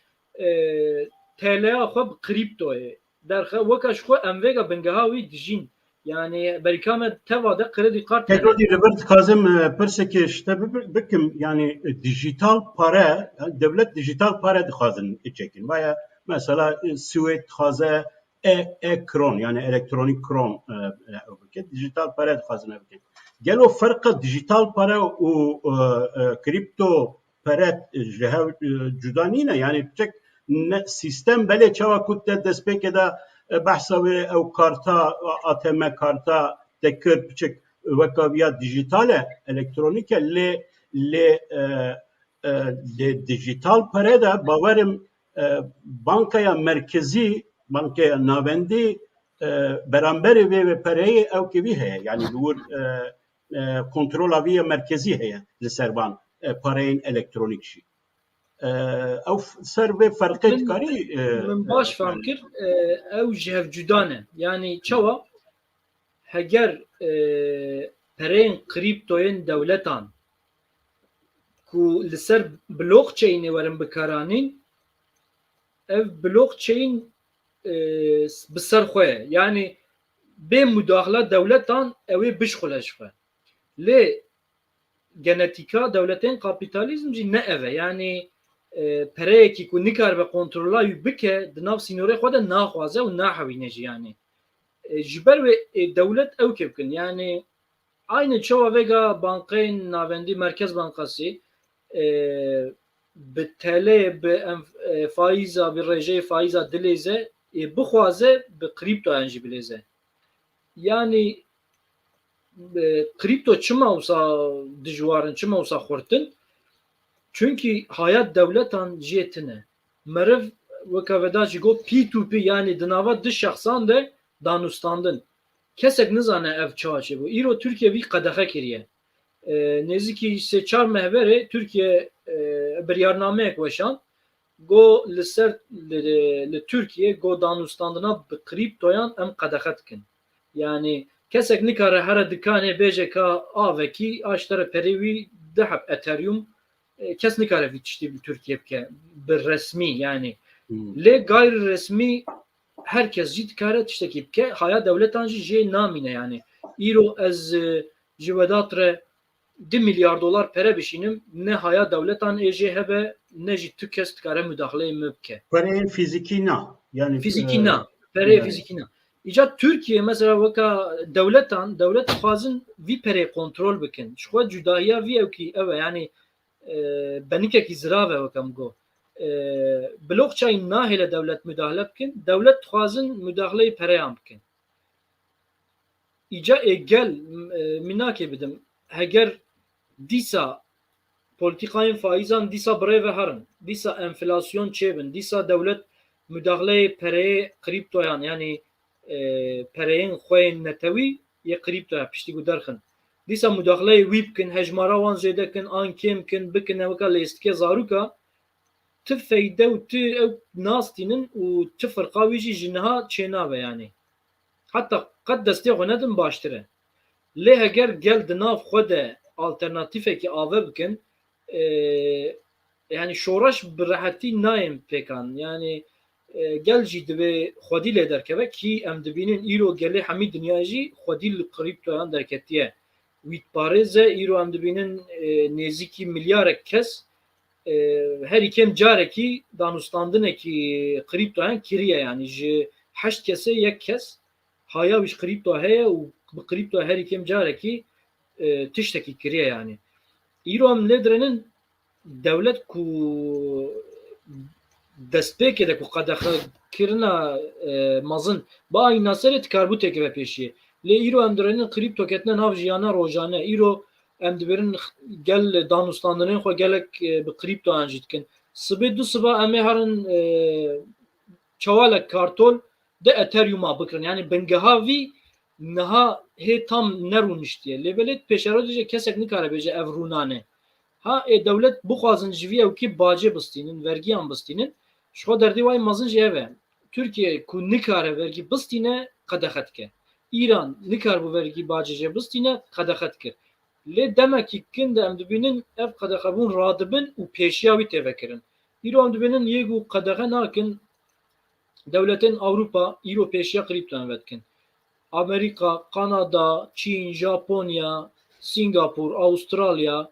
TL'ya xwe bi kriptoyê derxe weka ji xwe em vêga bingeha wî dijîn yani berîka me teva de kredî kart Tekrar li ber dixwazim pirsekê ji te bikim yani dijital pare devlet dijital pare dixwazin çekin vaya mesela Swêd dixwaze e-kron yani elektronik kron dijital pare dixwazin bikin gelo ferqa dijital pare û kripto pere ji hev cuda nîne yani tek sistem belê çawa ku te destpêkê de behsa wê ew karta ATM karta te kir piçik weka viya dijital e elektronik e lê dijital pere de bawerim bankaya merkezî bankaya navendî beramberê vê ve pereyê ew kevî heye yani wir kontrola vî merkezî heye li ser van pereyên elektronik jî ew ser vê ferqê dikarî min baş fehm kir ew ji hev cuda ne yani çawa heger pereyên kriptoyên dewletan ku li ser blockchainê werin bikaranîn ev blockchain bi ser xwe ye yani bê mudaxila dewletan ew ê bişxule ji xwe لێ genetika devletên kapitalizm jî ne ev e yani pereyekî ku nikar be kontrola wî bike di nav sînorê xwe de naxwaze û nahewîne jî yani ji ber wê dewlet ew kê bikin yani aynı çawa vega bankayên navendî Merkez Bankasî bi telê bi faiza bi rêjeyê faiza dilêze bixwaze bi kriptoyan jî bilêze yani kripto çima wisa dijwarin çima wisa xurtin çünkü hayat devletan jê tune meriv weka veda jî got P2P yani di nava du şexsan de danûstandin kesek nizane ev çawa çêbû îro Tirkiye vî qedexe kiriye nêzîkî sê çar mehverê Tirkiye biryarnameyek weşan got li ser li Tirkiye got danûstandina bi kriptoyan em qedexe dikin yani kesek nikare here dikanê bêje ka avekî aştere perê wî diheb Ethereum kes nikare vî tiştî bi Tirkiye bike bi resmî yani lê gayri resmî herkes jî dikare tiştekî bike haya devletan jî jê namîne yani îro ez ji wedat re 2 milyar dolar pere bişînim ne haya devletan êjê hebe ne jî tu kes dikare müdaxileyê me bike Pereyên fîzîkî na yani fîzîkî na pereyê fîzîkî na îca Türkiye mesela weka devletan devlet dixwazin vî perê kontrol bikin ji xwe cudahiya vî ewkî ew e yani benîkekî zirav e wekam got blockchain nahêle devlet müdahale bikin devlet dixwazin müdaxileyê pereyan bikin îca gel minakê bidim heger dîsa politikayên faîzan dîsa birêve herin dîsa enflasyon çêbin dîsa devlet müdaxileyê pereyê kriptoyan yani pereyên xwe netewî yê kriptoya piştî ku derxin dîsa müdaxileyê wî bikin hejmara wan zêde kin an kêm bikin bikin weka lêstikê zarûka ti feyde û ti ew nastînin û ti firqa wî jî ji niha çênabe yani heta qet destê xwe nedin baştir e lê heger gel di nav xwe de alternatîfekî ave bikin yani şoreş bi rehetî nayên pêkan yani gel jî divê xwedî lê derkeve kî em dibînin îro gelê hemî dinya jî xwedî li kriptoyan derketiye wî parêze îro em dibînin nêzîkî milyarek kes herî kêm carekî danûstandinekî kriptoyan kiriye yani ji 8 kesê yek kes haya wî kripto heye û bi kripto herî kêm carekî tiştekî kiriye yani îro em lê direnin devlet ku destpêkê de ku qedexekirina mezin bi ayîna serê tikarbû têkeve pêşiye lê îro em direnin kripto ketine nav jiyana rojane îro em dibirin gel danûstandinên xwe gelek bi kriptoyan jî dikin sibê du siba em ê herin çawalek kartol de Ethereum'a bikirin yani bingeha vî niha hê tam nerûniştiye lê belê pêşero dice kesek nikare bêje ev rûnane ha devlet bixwazin ji vî ewkî bacê bistînin vergiyan bistînin ji xwe derdê wayê mezin jî ev e Tirkiye ku nikare vergî bistîne qedexe dike İran nikar bu vergî bacê jê bistîne qedexe dikir lê demekî kin de em dibînin ev qedexebûn radibin û pêşiya wî têvekirin îro em dibînin yek û qedexe nakin devletên Awropa îro pêşiya kriptoyan vedikin Amerika, Kanada, Çîn, Japonya, Singapur, Avustralya,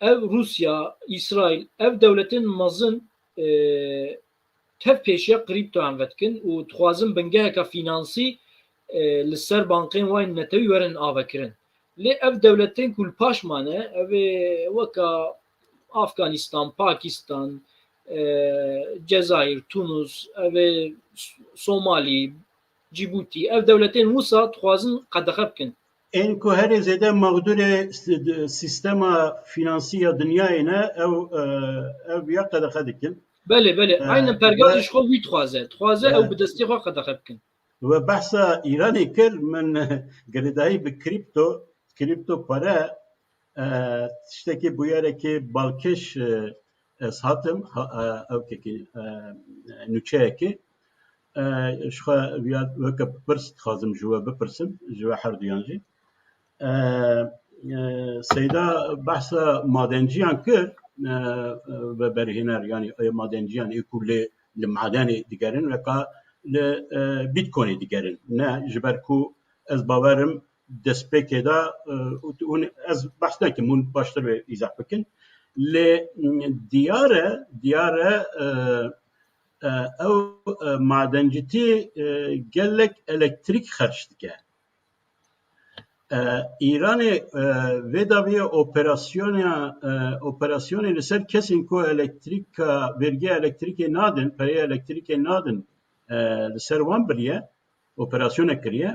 ev Rusya, İsrail, ev devletin mezin tev pêşiya kriptoyan vedikin û dixwazin bingeheka finansî li ser bankên wan netewî werin avekirin. Lê ev devletên ku li paş mane ev weka Afganistan, Pakistan, Cezayir, Tunus, ev Somali, Cibuti, ev devletên wisa dixwazin qedexe bikin. En ku herê zêde mağdurê sistema finansî ya dinyayê ne ev ya qedexe dikin. Belê aynen pergâjê ji xwe wî dixwaze ew bi destê xwe qedexe bikin. Ve behsa İranê kir min girêdayî bi kripto pare tiştekî bûyerekî balkêş ez hatim ewkekî nûçeyekî ji xwe weke pirs dixwazim ji we bipirsim ji we her duyan jî Seyda behsa madenciyan kir ve berhêner yani madenciyan ê ku li madenê digerin veka li Bitcoinê digerin ne ji ber ku ez bawerim دەستپێکێ دا ئەس بەس ناکەم هون باشتر ئیزاح بکەن لێ دیارە ئەو مادەنجتێ gelek elektrik xerç dike. İranê vê daviye operasyonê li ser kesên ku vergiya elektrîkê nadin, pereyê elektrîkê nadin li ser wan biriye, operasyona kiriye.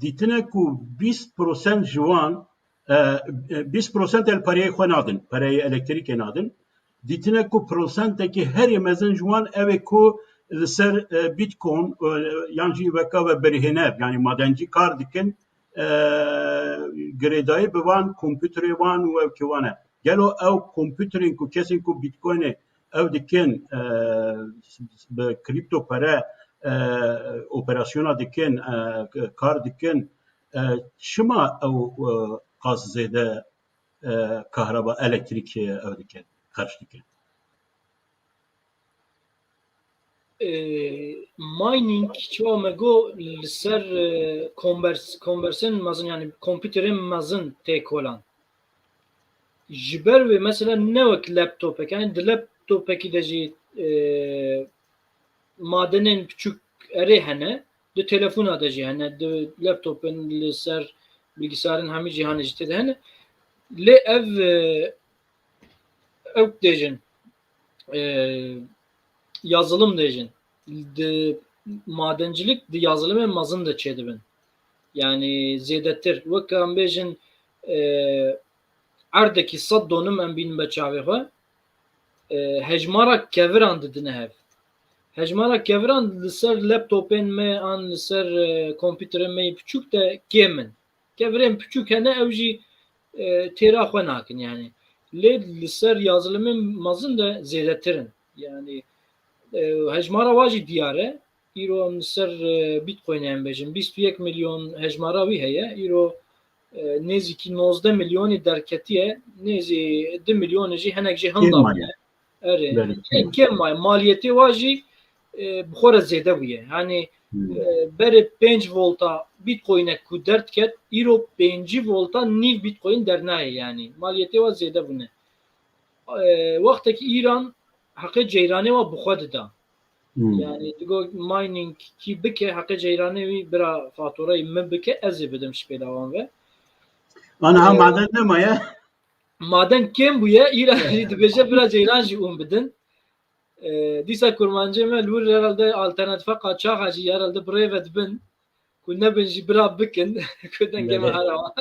Dîtine ku 20% ji wan 20% el pereyê xwe nadin, pereyê elektrîkê nadin. Dîtine ku prosentekî herî mezin ji wan ev ê ku li ser Bitcoin yan jî weka ve berhênev yani madencî kar dikin girêdayî bi wan kompûterê wan û ew ki wan e. Gelo ew kompûterên ku kesên ku Bitcoinê ew dikin bi kripto pere operasyona dikin kar dikin çima ew qas zêde kahraba elektrîkê ew dikin xerç dikin. Mining çawa me got li ser konversin mezin yani kompüterên mezin tê kolan. Ji ber wê mesela ne wek laptopek yani di laptopekî de jî madenên piçûk erê hene, di telefona de jî hene, di laptopên li ser bilgisayarên hemî cîhanê jî tê de hene. Lê ew dêjin yazılım diyeceksin. Madencilik de yazılım ve mazın da çedibin. Yani ziyadettir. Vakam bejin erdeki sad donum en bin beçaveha hecmara keviran dedine hev. Hecmara keviran ser laptopin me an ser kompüterin me küçük de kemin. Keviren küçük hene evji tera xwe nakin yani. Lê ser yazılımın mazın da ziyadettirin. Yani hejmara wajî diyar e îro ser Bitcoinê em bêjin 21 milyon hejmara wî heye îro nêzîkî 19 milyonê derketiye nêzî 2 milyonê jî hinek jî hinda erê kêm maye maliyetê wa jî bi xwe re zêde bûye yani berê 5 volta Bitcoinek ku derdket îro 5 volta nîv Bitcoin dernaye yani maliyetê wa zêde bûne wextekî İran حق جیرانه و بخود دا یعنی دیگه ماینینگ کی بکه حق جیرانه وی برا فاتوره من بکه ازی بدم شپیلاوان و آنها هم معدن نمایه معدن کم بویه ایرانی دبیجه برا جیران جی اون بدن دیسا کرمانجه من لور herhalde alternatife kaçak hacı herhalde buraya vedbin kunne benji bira bikin kuden geme harama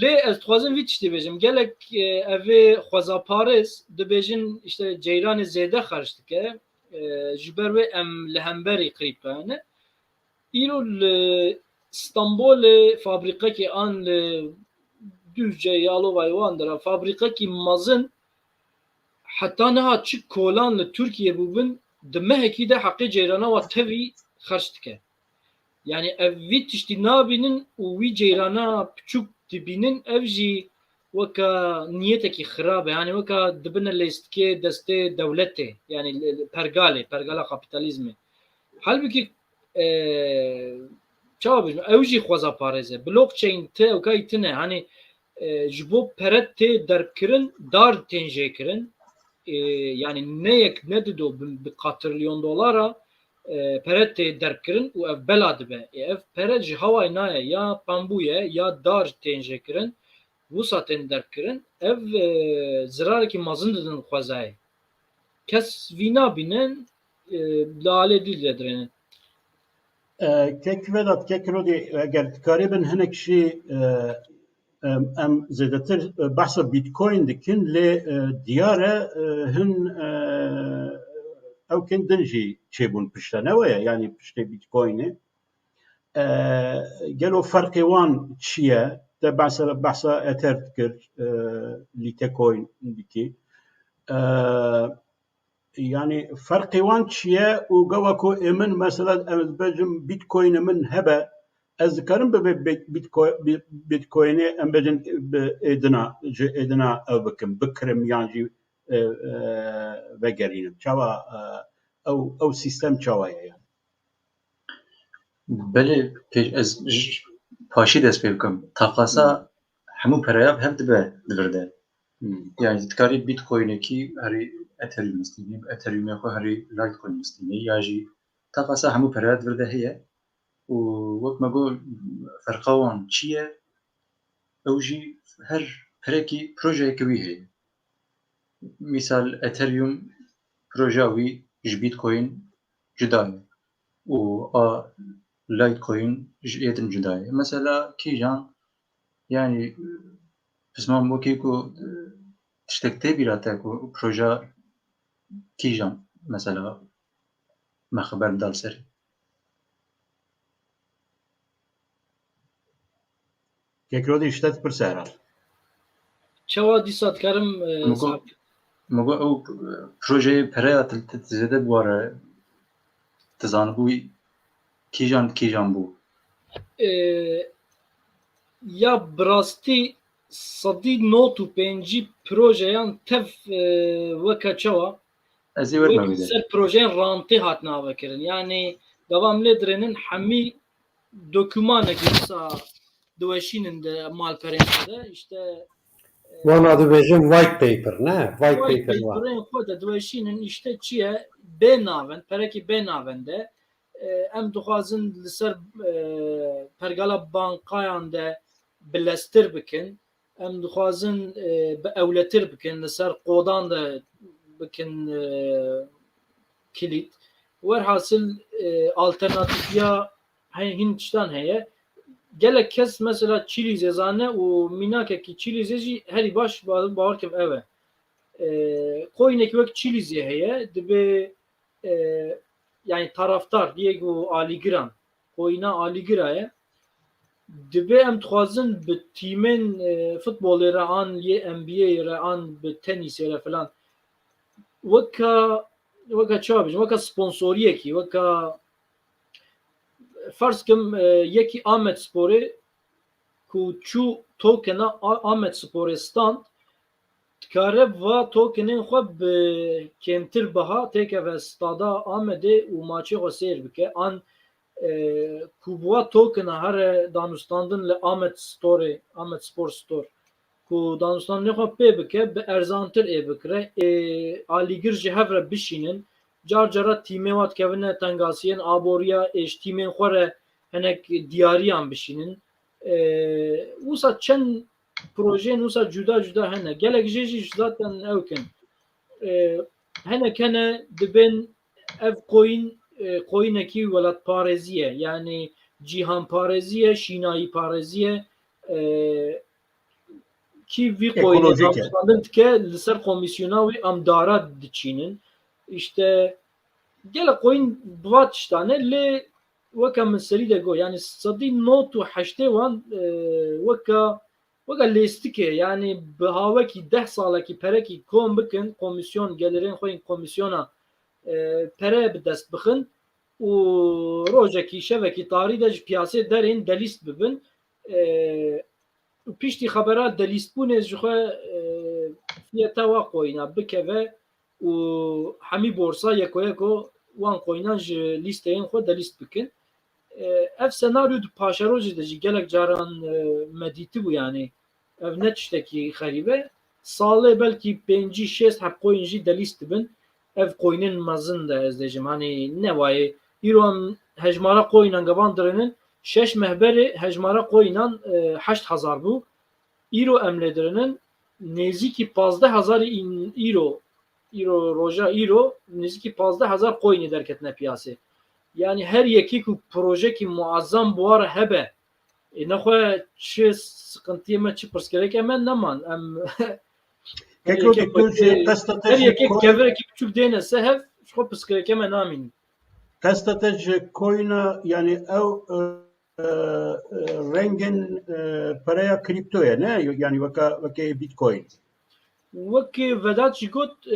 lê ez dixwazim vî tiştê bêjim gelek evê xweza Paris dibêjin işte ceyranê zêde xerç dike ji ber wê em li hemberî qirîp hene îro li Stenbolê fabrîqekê an li Düzce Yalovayê wan de re fabrîqekî mezin heta niha çi kolan li Tirkiye bûbin di mehekî de heqê ceyrana wa tevî xerç dike. Yani ev vî tiştî nabînin û wî ceyrana piçûk dibînin ev jî weka niyetekî xirab e yani weka dibine lêstikê destê dewletê yani pergala kapitalizmê halbuki çawa bêjim ew jî xweza parêz e blockchain te wekayî tune hani ji bo peret tê derkirin dar tên jêkirin yani neyek nedido bi $4 trilyon peret tê derkirin û ev bela dibe ev peret ji hewayê naye ya pembûye ya dar tên jêkirin wisa tên derkirin ev zirarekî mezin didin xwezayê kes vî nabînin li alê dîl vedirênin kek vedat kek rodê eger dikarîbin hinek jî em zêdetir behsa Bitcoin dikin lê diyar e hin ew kin din jî çêbûn piştenewe ye yani piştê Bitcoinê gelo ferqê wan çi ye te behsa Ether dikir Litecoin dikî yani ferqê wan çi ye û gewa ku min mesela ez bêjim Bitcoinê min hebe ez dikarim bi Bitcoinê em bêjin bi êdina ew bikim bikirim yan jî vegerînim çawa ew sîstem çawa ye yani بله از پاشی دست پی بکم تقاسا همو پرایاب هف دبه دبرده yani تکاری بیت کوینه کی هری اتریوم استینی اتریوم خو هری لایت کوین استینی یا جی تقاسا همو پرایاب دبرده هیه و وقت ما قول فرقوان چیه او جی هر پرکی پروژه کوی هی مثال اتریوم پروژه وی ج بیت کوین جدایه و لايت كوين يتم جداية مثلا كيجان يعني اسمهم وكيكو تشتكتي بيراتاكو بروجا كيجان مثلا ما خبر دال سري كيكرودي اشتت برسارة چوا دیسا دکارم مگو او بروجه برای تزيده بواره تزانبوي كيجان بو یا براستی صدی نوت و پنجی پروژه یان تف وکا چوا ازي ورد ما بيده سر پروژه رانتی هات ناوه کرن یعنی دوام لیدرنن همی dokümanı gibi dolaşının da mal perende işte One adı bejim white paper ne? White paper var. paper'ın koda dolaşının işte çiye benaven pereki benavende em duhazın ser pergala bankayan da bilestir bikin em duhazın be evletir bikin ser kodan da bikin kilit verhasıl alternatif ya Hindistan'dan heye gelek kes mesela Çili zezane o minakeki Çili zezi heri baş bağırkem eve koynek vek Çili zeheye dibe yani taraftar Diego Aligiran koyna Aligira'ya dibe em tuhazın bi timin futbolları an ye NBA'ları an bi tenisleri falan vaka çabiş vaka sponsoriye ki vaka فرض کم یکی آمد سپوره کوچو توکن آمد سپورستان تکاره و توکنین خوب به کمتر بها تکه و استادا آمده و ماچه و سیر بکه آن کوبوا توکن هر دانستاندن ل آمد ستوره آمد سپور ستور کو دانستاندن خوب پی بکه به ارزانتر ای بکره آلیگر جهور بشینن car cara tîmê kevine tengasiyên aboriya êş tîmên xwe re hinek diyariyan bişînin wisa çend projeyên wisa cuda cuda hene gelek jê jî zaten ew kin hinek hene dibin ev koyînekî welatparêzî ye yani cîhanparêzî ye şînayî parêzî ye kî vî koyînê danûstandin dike li ser komisyona wî em dara diçînin işte gel koyun duvat iştane le vaka meseli de go yani sadi not ve haşte wan vaka listike yani behava ki 10 sala ki pere ki kom bikin komisyon gelirin koyun komisyona pere bi dest bixin û rojekî şevekî tarî de ji piyasê derên delîst bibin piştî xebera delîstbûnê ji xwe fiyeta wa koyîna bikeve û hemî borsa yeko wan koyînan ji lîsteyên xwe delîst bikin ev senaryo di paşerojê de jî gelek caran medîtî bû yani ev ne tiştekî xerîbe salê belkî 5-6 hep koyîn jî delîst dibin ev koyînên mezin de ez dêjim hani ne wayê îro hejmara koyînan gevan dirinin 6 mehberê hejmara koyînan 8000 bû îro em lê dirinin nêzîkî 15000 îro roja îro nêzîkî 15000 koyînê derketine piyasê yani her yekî ku projekî muazzam buwar hebe nexwe çi sıkıntiyê me çi pirsgirêkê me neman em her yekê kevirekî biçûk dêne se hev ji xwe pirsgirêkê me namînin qesta te ji koyîna yani ew rengên pereya kriptoye ne yani wekê bitcoin وەکێ vedat jî got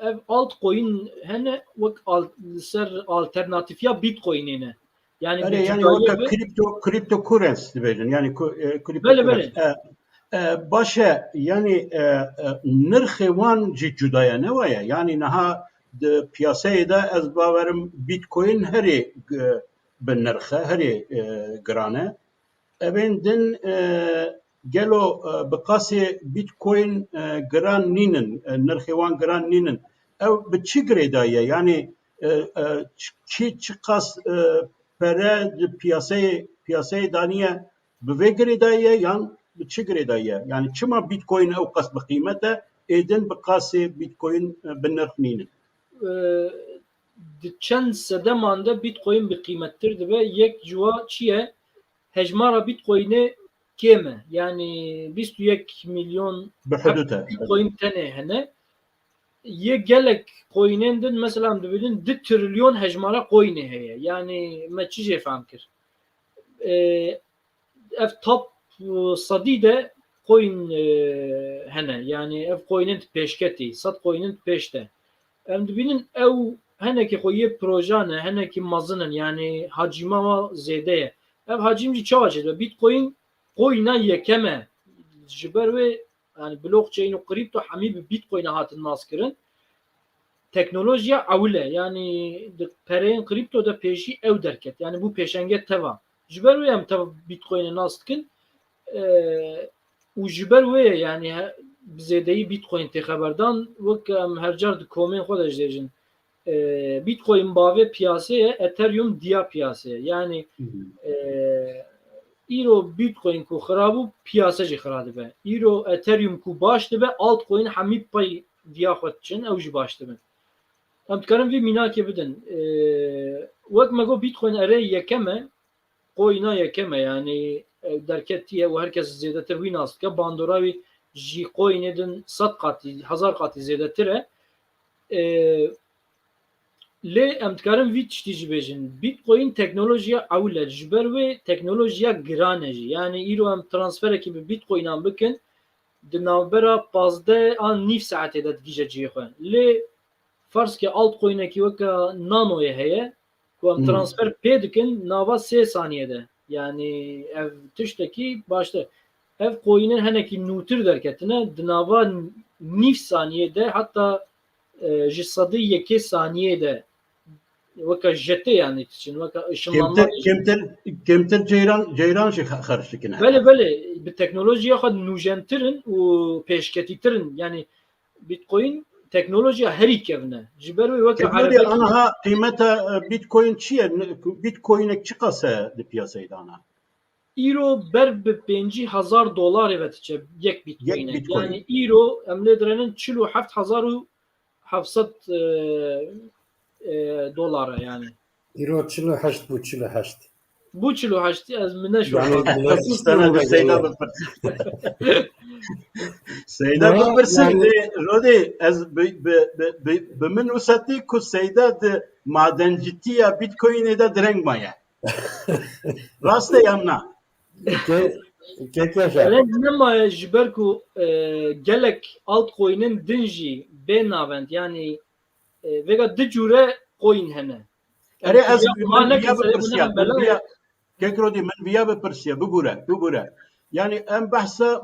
ev altcoin hene wek ser alternatîfiya bitcoinê ne yani kripto currency dibêjin yani baş e yani nirxê wan jî cuda ye ne waye yani niha di piyasayê de ez bawerim bitcoin herê بالنرخة هري جرانة أبين دن جلو بقاسي بيتكوين جران نينن نرخوان جران نينن أو بتشجري داية يعني چی قاس پره پیاسه دانیه به گریدایه یا به چه گریدایه یعنی چما بیت کوین او قاس به قیمته ایدن به قاس بیت کوین به نرخ نینه چند سدمانده بیت کوین به قیمتتر دبه یک جوا چیه هجمارا بیت کوینه کمه yani 21 milyon به حدوده بیت کوین تنه هنه ye gelek koyunendin mesela dibidin 2 trilyon hecmara koyun heye yani me çice famkir ev top sadide koyun hene yani ev koyunun peşketi sat koyunun peşte em dibinin ev heneki koyu projane heneki mazının yani hacima zede ev hacimci çavaçede bitcoin koyuna yekeme jiber ve yani blockchain و kripto hami bitcoin hatın maskirin teknolojiye avle yani pereyin kripto da peşi ev derket yani bu peşenge teva jiber ve em teva bitcoin'e naskin u jiber ve yani bizedeyi bitcoin te haberdan vek her car komen xodaş dejin bitcoin bave piyasaya ethereum diya piyasaya yani ایرو بیت کوین کو خرابو پیاسه جی خرابه به ایرو اتریوم کو باشته به آلت کوین همی پای دیا خود چن اوج باشته به هم تکرم وی مینا که بدن وقت مگو بیت کوین اره یکمه کوینا یکمه yani derketiye و herkes زیادتر وی ناست که باندوراوی جی کوین دن 100 قاتی 1000 قاتی زیادتره لی امتکارم وی تشتیجی بیشن بیتکوین تکنولوژیا اوله جبر و تکنولوژیا گرانه جی yani ایرو هم ترانسفر کی به بیتکوین هم بکن دنابرا 15 an نیف ساعته ده دیجه جی خوان لی فرض که alt کوینه کی وک نانوه هه کو هم ترانسفر پیدکن ناوا 3 saniyede yani ev tişteki başta ev koyunun heneki nutur derketine dnava nif saniyede hatta jisadı 2 saniyede وكا جتي يعني تشين وكا اشمامات كمتر جيران شي خرشكنا بله بالتكنولوجيا خد نوجنترن و بيشكتيترن يعني بيتكوين تكنولوجيا هري كفنا جبروي وكا عربي انا ها قيمتها بيتكوين شي بيتكوينك چه قاسه دي بياسه دانا ايرو بر ب 5000 دلار evet یک بیتکوین yani euro emledrenin 47700 dolara yani. Euro 48 bu 48. Bu 48 az mı ne şu an? Seyda بالبرسن رودي از بمن وسطي كو سيدا madencitiya bitcoin'e de direng maya. Rasta yanna. Ben ne maya jiberku gelek altcoin'in dinji benavent yani vega dicure coin hene. Ere az man biya bepirsiya. Kekrodi man biya bepirsiya. Bugura. Yani en bahsa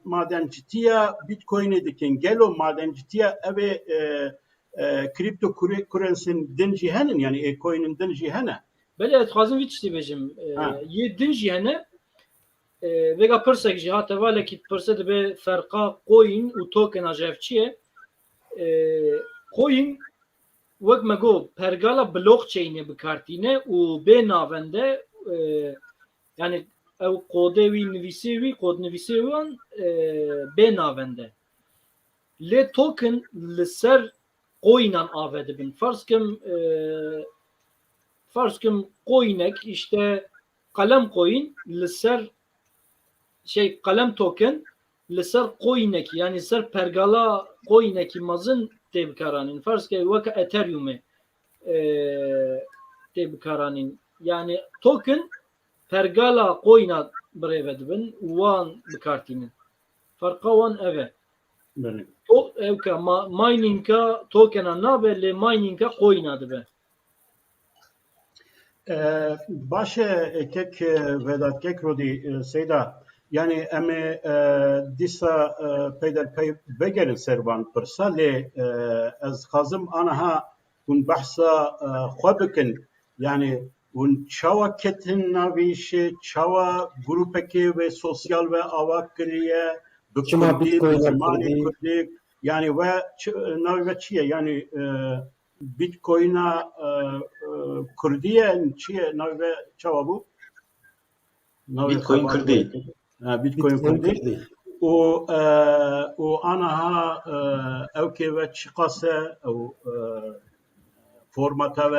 madencitiya bitcoin'e dikin gelo madencitiya eve kripto currency'nin dinji henin yani coin'in dinji hene. Bele etxazım vitişti bejim. Ye dinji hene vega pirsek ji hate vale ki pirse de be ferqa coin u token ajevçiye coin وقت مگو پرگالا بلوکچین بکارتینه و به ناونده yani ev kodevi nivisivi kod nivisivan be navende le token le ser coinan avedibin farskim coinek işte kalem coin le ser kalem token le ser coinek yani ser pergala coinek mazın tebkaranin farz ki vaka ethereum'e tebkaranin yani token pergala coin'a brevedibin wan bikartinin farqa wan eve o evka mining'a token'a nabe le mining'a coin'a dibe باشه kek vedat kek rodi seyda yani eme disa peyder pey begerin servan pırsa le az khazım anaha kun bahsa khwabikin yani اون چاوا کتن نویش چاوا گروپکی و سوسیال و آوا کریه Çima بکردی Bitcoin'e بزمانی Kurdî, کردی یعنی و نوی و چیه یعنی بیتکوین کردیه چیه نوی و چاوا بو نوی بیتکوین خبر کردی بیتکوین Bitcoin کردی Kurdî. و آنها او که و چی قاسه او فرمتا و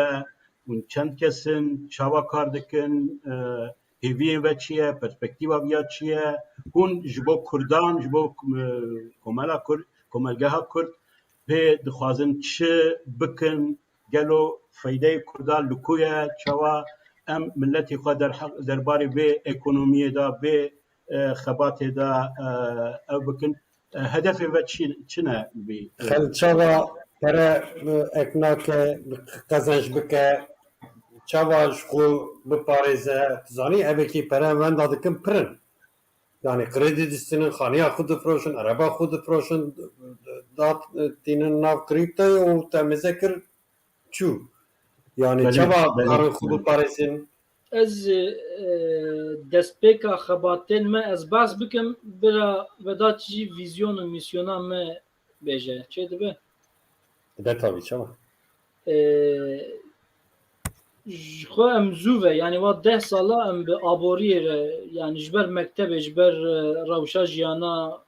اون چند کسن چاوا کار دکن هیوی و چیه پرسپکتیوا بیا چیه هون جبو کردان جبو کمالا کرد کمالگه ها کرد به دخوازن چه بکن گلو فایده کردان لکویا چاوا ام ملتی خود در باری به اکونومی دا به خبات دا او بکن هدف و چنه بی Xelçava pere eknake qezanj bike, çava ji xwe biparêze, zanî evekî pere wenda dikin pirin. Yani kredi distinin xaniya xwe difroşin, araba xwe difroşin, dat tînin nav kriptoyê û temêze kir çû. Yani Belê, çava belê, karin xwe belê. biparêzin. Ez destpêka xebatên me ez behs bikim bira veda jî vîzyon û misyona me bêje. Çê dibe? De tabii çava. Ji xwe em zû ve yani wa 10 sala em bi aboriyê re yani ji ber mektebê ji ber rewşa jiyana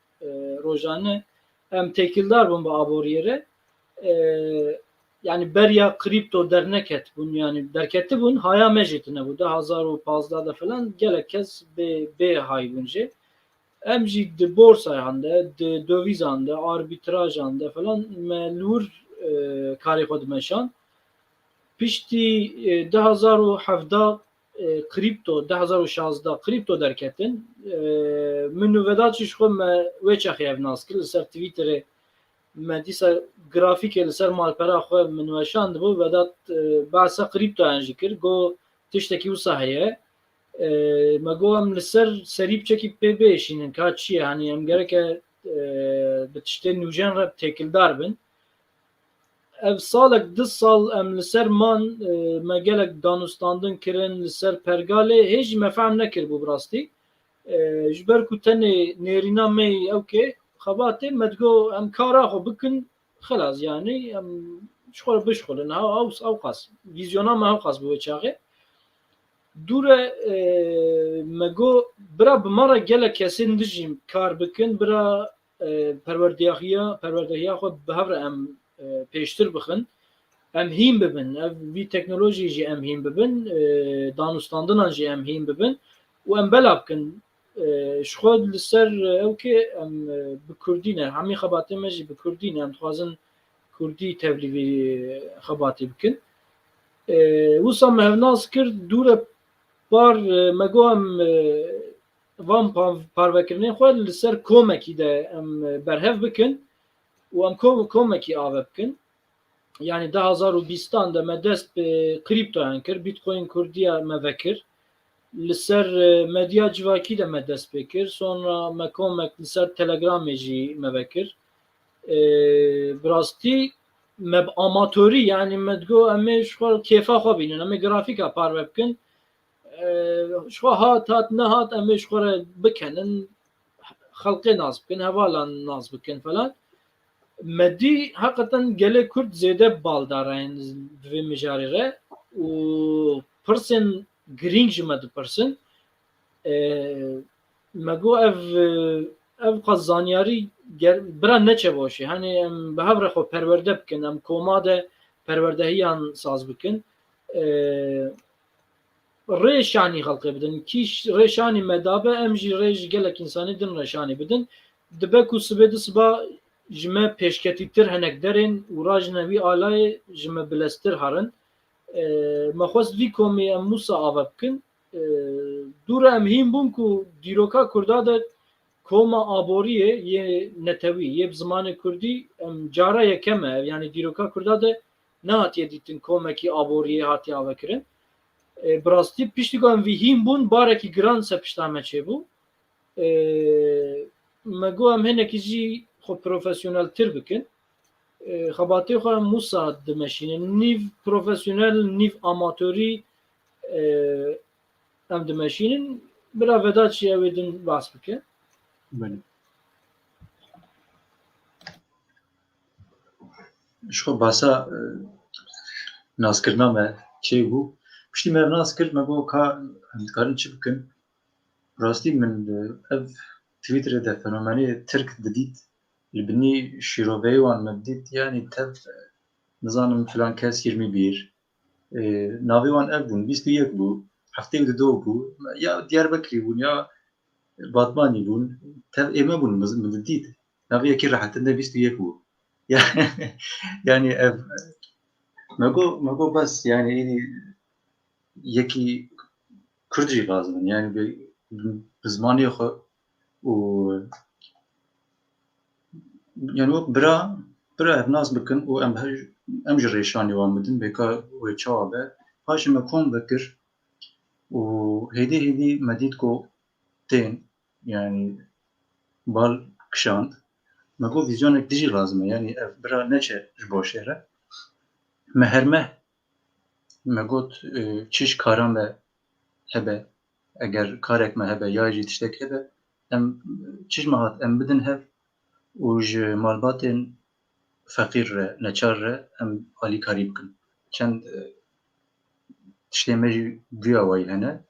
rojane em têkildar bûn bi aboriyê re yani beriya kripto derneket bûn yani derketibûn haya me jî tune bû 2015 de falan gelek kes bê haybûn jê em jî di borsayan de di dövîzan de arbitrajan de falan me lûr karê xwe dimeşan piştî 2017 kripto 2016 kripto derketin min nûveda çî ji xwe me wê çexê ev nas kir li ser Twitterê me dîsa grafîkê li ser malpera xwe min weşandibû vedat behsa kriptoyan jî kir got tiştekî wisa heye me got em li ser serî biçekî pê biêşînin ka çi ye henî em gereke bi tiştên nûjen re têkildar bin ev salek di sal em li ser man me gelek danûstandin kirin li ser pergalê hê jî me fehm nekir bû bi rastî ji ber ku tenê nêrîna me ewkê xebatê me digot em kara xwe bikin xilas yanî em ji xwe re bişxulin ew qas vîzyona me hew qas bi wê çaxê dûre me got bira bi me re gelek kesên dijî kar bikin bira perwerdehiya xwe bi hev re em pêştir bixin em hîn bibin ev vî teknolojî jî em hîn bibin danûstandinan jî em hîn bibin û em bela bikin ji xwe li ser ewkê em bi Kurdî ne hemî xebatê me jî bi Kurdî ne em dixwazin Kurdî tevlîvî xebatê bikin wisa me hev nas kir dûre par me got em van parvekirinê xwe li ser komekî de em berhev bikin û em komekî ave bikin yani 2020 de me dest bi kriptoyan kir Bitcoin Kurdiya me vekir li ser medya civakî de me dest pê kir sonra me komek li ser Telegramê jî me vekir bi rastî me bi amatörî yani me digot em ê ji xwe kêfa xwe bînin em ê grafîka parve bikin ji xwe hat nehat em ê ji xwe re bikenin xelqê nas bikin hevalan nas bikin falan medî heqeten gelê Kurd zêde baldarayên di vê mijarê re û pirsên girîng ji me dipirsin me got ev qas zanyarî bira neçevoşî henî em bi hev re xwe perwerde bikin em koma de perwerdehiyan saz bikin rê şanî xelqê bidin kîş rê şanî me dabe em jî rê ji gelek însanî din re şanî bidin dibe ku sibê di siba ji me pêşketîtir hinek derên û rajine wî alayê ji me bileztir herin me xwest vî komê em wisa ave bikin dûre em hîn bûn ku dîroka Kurda de koma aboriyê yê netewî yê bi zimanê Kurdî em cara yekem e yani dîroka Kurda de nehatiye dîtin komekî aboriyê hatiye avekirin bi rastî piştî ku em vî hîn bûn barekî giran ser pişta me çêbû me got em hinekî jî xwe profesyoneltir bikin xebatê xwe em wisa dimeşînin nîv profesyonel nîv amatörî em dimeşînin bira veda çi ew ê din bas bike. Benim. Şu basa naskirna me çê bû. Piştî me naskir me got ka em dikarin çi bikin. Rastî min ev Twitterê de fenomenê Tirk didît. Li binî şîroveyê wan me didît yanî tev nizanim filan kes 21. Navê wan ev bûn 21 bû. Heftê di do bû. Ya Diyarbekirî bûn ya Batmanî bûn. Tev ême bûn min didît. Navê yekî rehetinde 21 bû. Yani ev me got bes yani êdî yekî Kurd jî lazim yani bi zmanê xwe û yani wek bira ev nas bikin û em ji rêşanê wan bidin bêka wê çawa be paşê me kom vekir û hêdî me dît ku tên yani bal kişand me got vîzyonek dijî lazim e yani ev bira neçe ji bo şêre me hermeh me got çiş karan me hebe eger karek me hebe ya jî tiştek hebe em çiş me hat em bidin hev û ji malbatên feqîr re neçar re em alîkarî bikin çend tiştê me jî duya wayî hene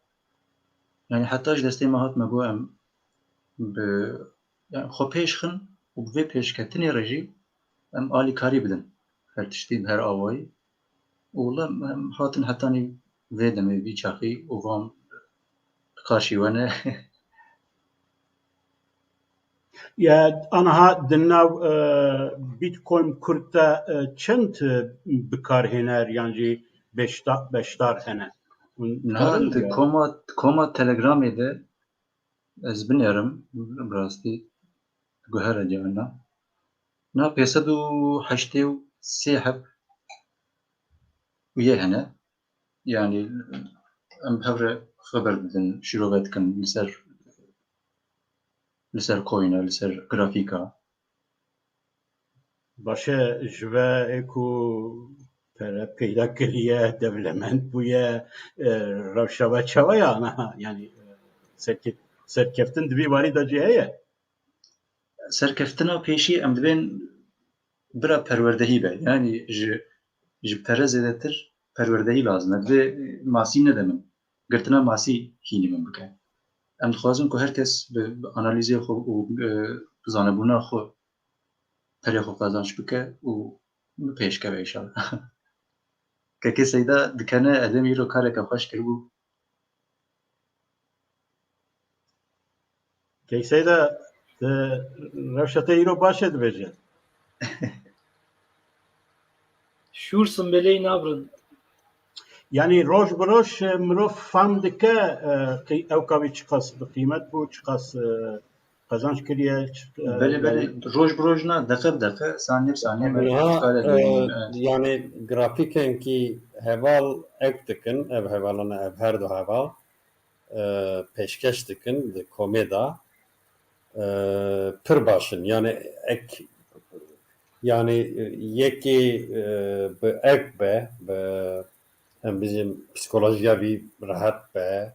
yani heta ji destê me hat me got em bi yani xwe pêş xin û bi vê pêşketinê re jî em alîkarî bidin her tiştî bi her awayî û em hatin hetanî vê demê vî çaxî û vam karşî we ne Ya anaha di nav Bitcoin Kurd de çend bikarhêner yan jî beşdar hene? niha di koma Telegramê de ez binêrim bi rastî guhere cemina niha 583 heb üye hene yani em hevre xeber didin şîrove dikin li ser coîna li ser grafîka Başı ji ve êku peyda kiriye devlement bûye rewşa çawa ya anaha yani serkeftin divî warî de cî heye? serkeftina pêşî em dibên bira perwerdehî be yani ji pere zêdetir perwerdehî lazim e divê masî nede min girtina masî hînî min bike em dixwazin ku herkes bi analîzê xwe û zanebûna xwe perê xwe qezanc bike û bi pêş keve înşallah kekê seyda dikene edem îro kareke xweş kiribû Keysey de rewşete îro baş e dibêje. Şûr simbeleyê nabrin. Yani roj bi roj mirov fam dike ew kavî çi qas bi qîmet bû çi qas qezanc kiriye belê roj bi roj na deqe bi deqe saniye bi saniye me kare yani grafîkenkî heval ek dikin ev hevalana ev her du heval pêşkeş dikin di komê da pir baş in yani ek yani yekê bi ek be bi em bizim psikolojiya wî rehet be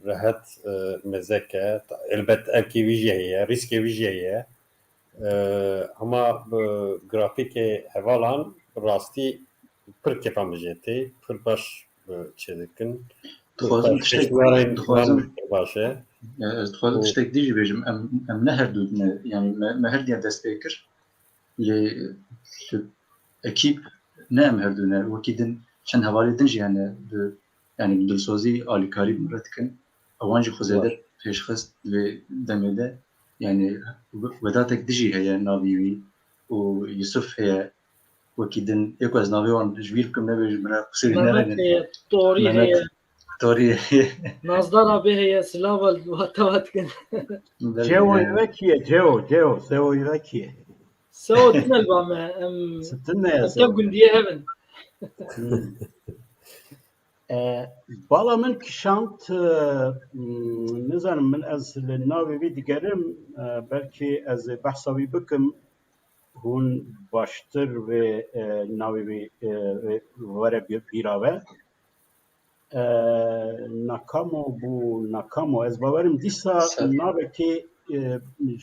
rehet mezeke elbet ekî wî jî heye rîskê wî jî heye ama bi grafîkê hevalan rastî pir kêfa min jê tê pir baş çê dikin baş e ez dixwazim tiştek dî jî bêjim em ne her du yani me her diyan dest pê kir lê ekîp ne em her du ne wekî din çend hevalê din jî hene yani dilsozî alîkarî bi me re dikin ewan jî xwe zêde pêşxist divê demê de yani wedatek dijî heye navî wî û Yusuf heye wekî din êku ez navê wan ji bîr bikim nebêjim me qusirî Mehmet neregin heye, Torî heye, Torî Nazdar abi heye, Silava tevat dikin. Ceo vekiye Ceo Seo vekiye. Seo dinel ba me em Stin ne ya tev gundiye hevin. Bala min kişant nizanim min ez li navê wî digerim belkî ez behsa wî bikim hûn baştir vê navê wî were bîra ve ناکامو از باورم دیسا نابکی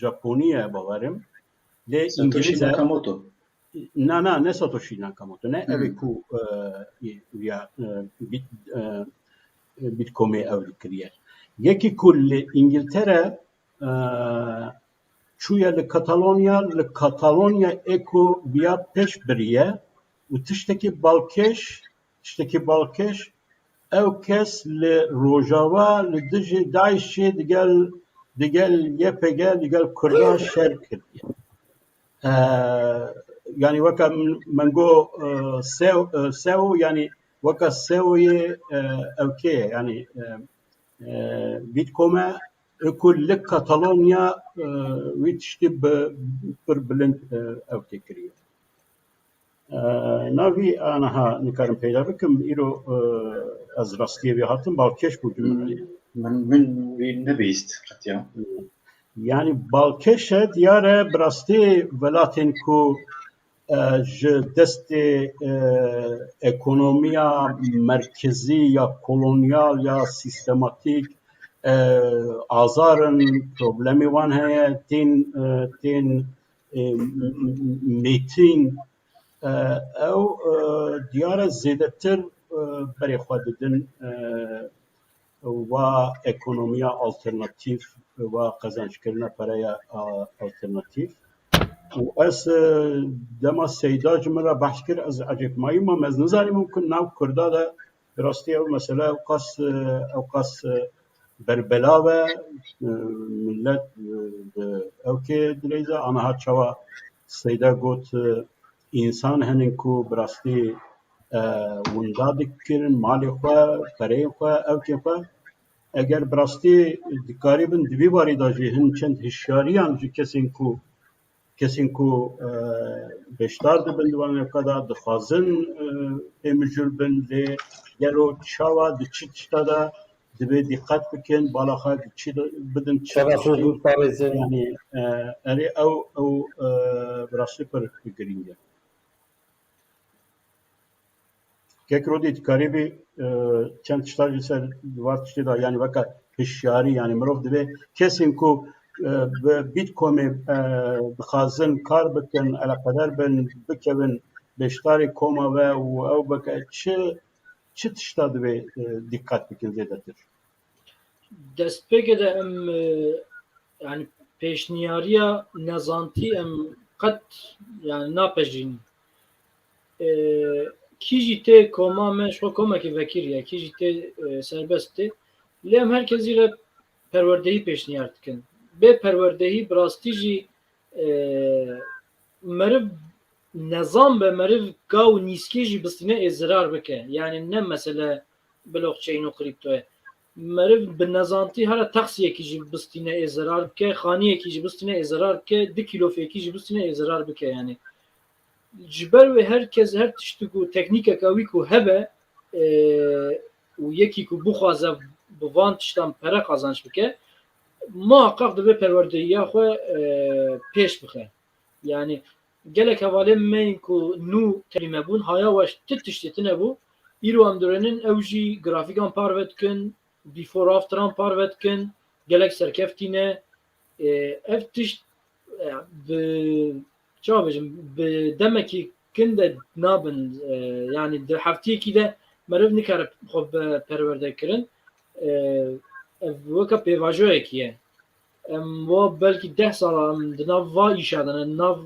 ژاپنیه باورم لی ساتوشی انگلیزه ناکاموتو. نه ساتوشی ناکاموتو نه اوی کو یا بیتکومی اولی کریه یکی کل انگلتره چویا لکاتالونیا اکو بیا پیش بریه و تشتکی بالکش او کس لروجاوا لدجي داعش دقال يبقى دقال كردها شر كردية يعني وكا منقو سو يعني وكا سوي اوكي يعني بيتكوما كل لك كاتالونيا ويتشتب بربلنت او تكريه ناوی آنها نکارم پیدا بکم ایرو از راستی بیاتم بالکش بودیم من نبیست قطعا یعنی بالکش دیاره براستی ولاتن کو دست اکونومیا مرکزی یا کولونیال یا سیستماتیک آزارن پروبلمی وان هیا تین میتین او دیاره زیادتر برای خود دادن و اکونومیا آلترناتیف و قزانج کردن برای آلترناتیف و از دما سیدا جمله بحث کرد از عجب مایی ما از نظری ممکن ناو کرده ده راستی او مسئله اوقاس بربلا و ملت او که دلیزه آنها چوا سیدا گوت انسان هنن کو براستی وندا دکرن مالی خوا پره خوا او که خوا اگر براستی دکاری بن دوی باری داجی هن چند هشیاریان جو کسین کو بشتار دبن دوان کدا دخوازن امجول بن لی یلو چاوا دچی تشتا دبی دقت بکن بالا خواهد چی بدن چی یعنی اری او براستی پر بگرینگه که کرودی تکاریبی چند تشتاجی سر دوار تشتی دا یعنی وکا هشیاری یعنی مروف دبی کسین کو بیتکومی بخازن کار بکن علاقدار بن بکن بشتاری کوما و او بکا چه تشتا دبی دقت بکن زیده تر دست پێکە ئەم ینی پێشنیاریە نەزانتی ئەم قەت ناپەژین کیژی تێ کۆمامە خۆ کۆمەکی ڤەکیریە کیژی تێ سەربەست تێ لێم هەر کەسی رە پەروەردەیی پێشنیار دکن بێ پەروەردەیی بڕاستیژی مرڤ نەزان بە مرڤ گاو نیسکێژی بستینە ئێزرار بکە یعنی نە مەسەلە بلۆکچین و کریپتۆیە مرف بالنظانتی هر تقصیه کی بستینه ازرار که خانیه کی بستینه ازرار که 2 کیلوفی کی بستینه ازرار بکه یعنی جبر و هر کس هر تشتگو تکنیک کوی کو هبه و یکی کو بخوازه بوان تشتم پره قازانش بکه محقق به پروردهیه خو پیش بخه یعنی گلک حواله من کو نو کلمه بون هایا واش تشتتنه بو ایرو هم دورنن اوجی گرافیکان پاروت کن before after'an parvetkin gelek serkeftine eftiş çabacım demeki kinde nabın yani de haftaya ki de merv nikar xob perverde kirin vaka pevajoye ki em va belki 10 sal nav va işadan nav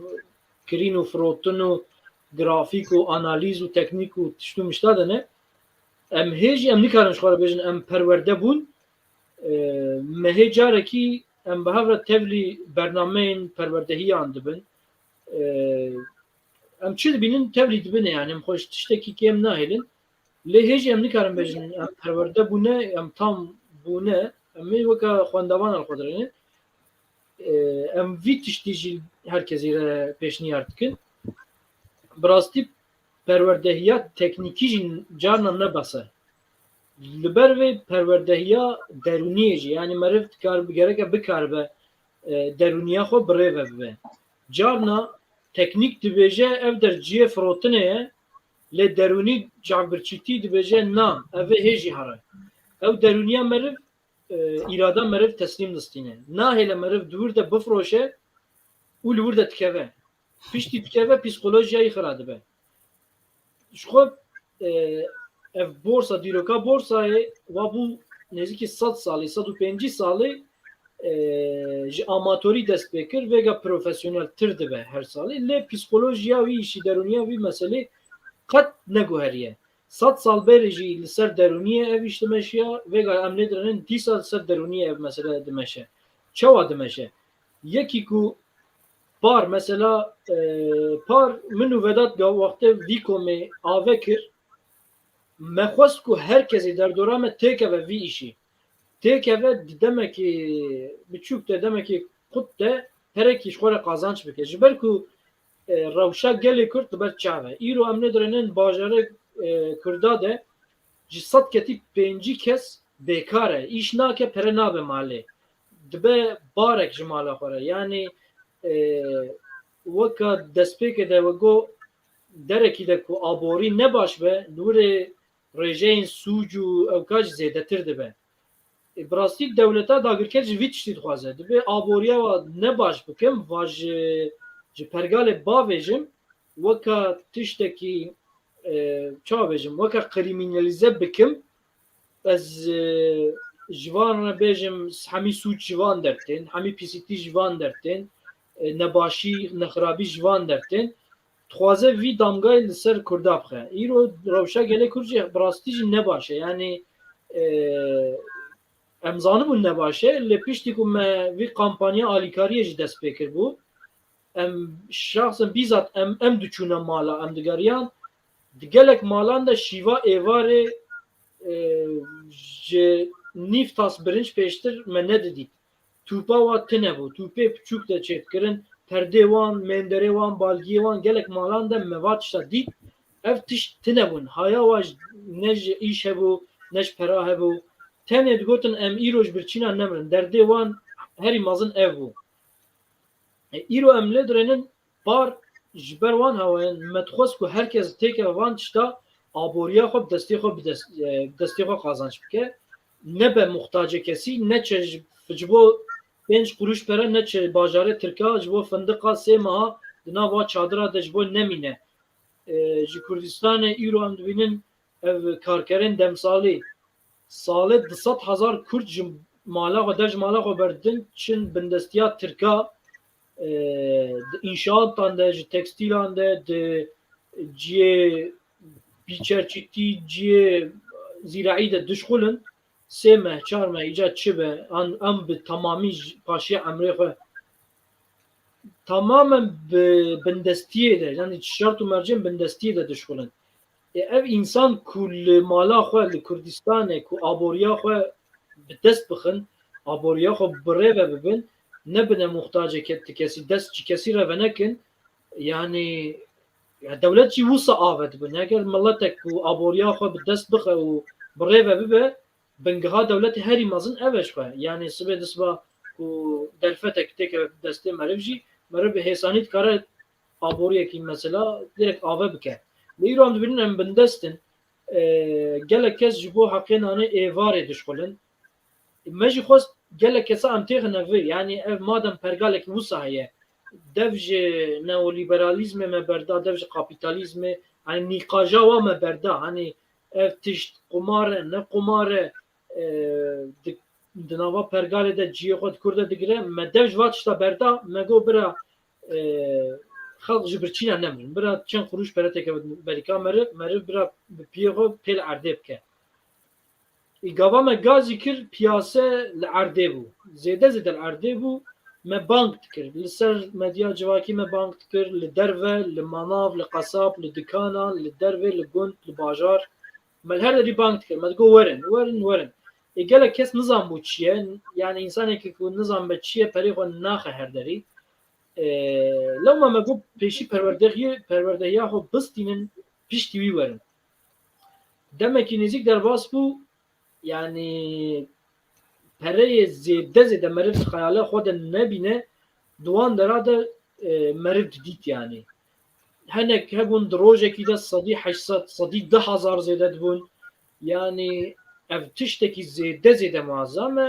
kirinu frotunu grafik و analiz و teknik و tiştu miştadane em hêjî em nikarin xwe re bêjin em perwerde bûn mehecarekî em bi hev re tevlî bernameyên perwerdehiyan dibin em çi dibînin tevlî dibine yani em xweş tiştekî kêm nahêlin lê hêjî em nikarin bêjin em perwerde bûne em tam bûne em ê weka xwendevan xwe dirêne em vî tiştî jî herkesî re pêşniyar dikin bi rastî perwerdehiya teknîkî jî carna nebese li ber vê perwerdehiya derûniyê jî yani meriv dikar gereke bikaribe derûniya xwe bi rêve bibe carna teknîk dibêje ev derciyê firotinê ye لی درونی جعبرچیتی دبیجه نه اوه هیجی هره او درونیا مرف اراده مرف تسلیم دستینه نه هیله مرف دور ده بفروشه و لور ده تکوه پشتی تکوه پسیکولوژیایی خراده به شخوب اف بورسا دیروکا بورسای و بو نزدیکی 100 سالی 150 سالی ji amatörî dest pê kir vêga profesyonel tir dibe her salê lê psîkolojiya wî îşî derûniya wî meselê qet neguheriye 100 sal berê jî li ser derûniyê ev îş dimeşiya vêga em nêdirinin dîsa li ser derûniyê ev mesele dimeşe çawa dimeşe yekî ku par mesela par min û Vedat wextê vî komê ave kir me xwest ku herkesê derdora me têkeve vî îşî têkeve demekî biçûk de demekî qut de perekî ji xwe re qazanç bike ji ber ku rewşa gelê Kurd li ber çav e îro em nêdirinin bajarê Kurda de ji 100 ketî 5 kes bêkar e îş nake pere nabe malê dibe barek ji mala xwe re yanî weka destpêkê de wego derekî de ku aborî ne baş be li wirê rêjeyên sûc û ewka jî zêdetir dibe bi rastî dewleta dagirker ji vî tiştî dixwaze dibe aboriya wa ne baş bikim va ji pergalê bavêjim weka tiştekî çawa bêjim weka krîmînalîze bikim ez ji van re bêjim hemî sûc ji van dertên hemî pîsîtî ji van dertên nebaşî nexirabî ji van dertên dixwaze vî damgayê li ser Kurda bixe îro rewşa gelê Kurd jî bi rastî jî ne baş e yanî em zanibûn ne baş e lê piştî ku me vî kampanya alîkariyê jî dest pê kirbû em şaxsen bîzat em diçûne mala em digeriyan di gelek malan de şîva êvarê ji nîv tas birinc pêştir me nedidît tûpa wa tune bû tûpê piçûk de çêtkirin perdê wan menderê wan balgiyê wan gelek malan de me va tişta dît ev tişt tune bûn haya wa ne ji îş hebû ne ji pera hebû tenê digotin em îro ji birçîna nemirin derdê wan herî mezin ev bû îro em lê dirênin par ji ber wan hewayên me dixwest ku herkes têke van tişta aboriya xwe bi destê xwe bi destê xwe qazanç bike nebe muxtacê kesî neçe ji bo 5 quruş pere neçe bajarê Tirka ji bo findiqa sê meha di nav va çadira de ji bo nemîne ji Kurdistanê îro em dibînin ev karkerên demsalî salê 200,000 Kurd ji mala xwe der ji mala xwe berdin çin bindestiya Tirka di înşaatan de ji tekstîlan de di ciyê bîçerçîtî ciyê zîraî de dişxulin sê meh çar meh îca çi be em bi tamamî paşiya emrê xwe tamamen bi bindestiyê de yanî şert û mercên bindestiyê de dişxulin ev însan ku li mala xwe li Kurdistanê ku aboriya xwe bi dest bixin aboriya xwe bi rêve bibin nebine muxtacê kesî dest ji kesî re venekin yanî dewlet jî wisa ave dibin eger milletek ku aboriya xwe bi dest bixe û bi rêve bibe bingiha dewletê herî mezin ev e ji xwe yanî sibê disba ku derfetek têke destê meriv jî meriv bi hêsanî dikare aboriyekî mesela direkt ave bike li îro em dibînin em bindestin gelek kes ji bo heqê nanê êvarê dişxulin me jî xwest gelek kesa em têxine vê yanî ev madem pergalekî wisa heye dev ji neoliberalîzmê me berda dev ji kapîtalîzmê yanî nîqaja wa me berda hanî ev tişt qumar e ne qumar e di nava pergalê de ciyê xwe di Kurda digire me dev ji va tişta berda me got bira xelq ji birçîna nemirin bira çend quruş pere têke berîka meriv bira bi piyê xwe pê li erdê bike gava me gazî kir piyase li erdê bû zêde zêde li erdê bû me bank dikir li ser medya civakî me bank dikir li derve li manav li qesab li dikanan li dervê li gund li bajar me li her derî bank dikir me digot werin gelek kes nizam bû çi ye yanî însanekî ku nizam be çi ye perê xwe naxe her derî lewma me got pêşî perwerdehiya xwe bistînin piştî wî werin demekî nêzik derbas bû yanî pereyê zêde zêde meriv xeyala xwe de nebîne di wan dera de meriv didît yanî هەنێک هەبوون درۆژێکی دە 10,000 زێدە بوون یعنی ئەv tiştekî zêde muazzam me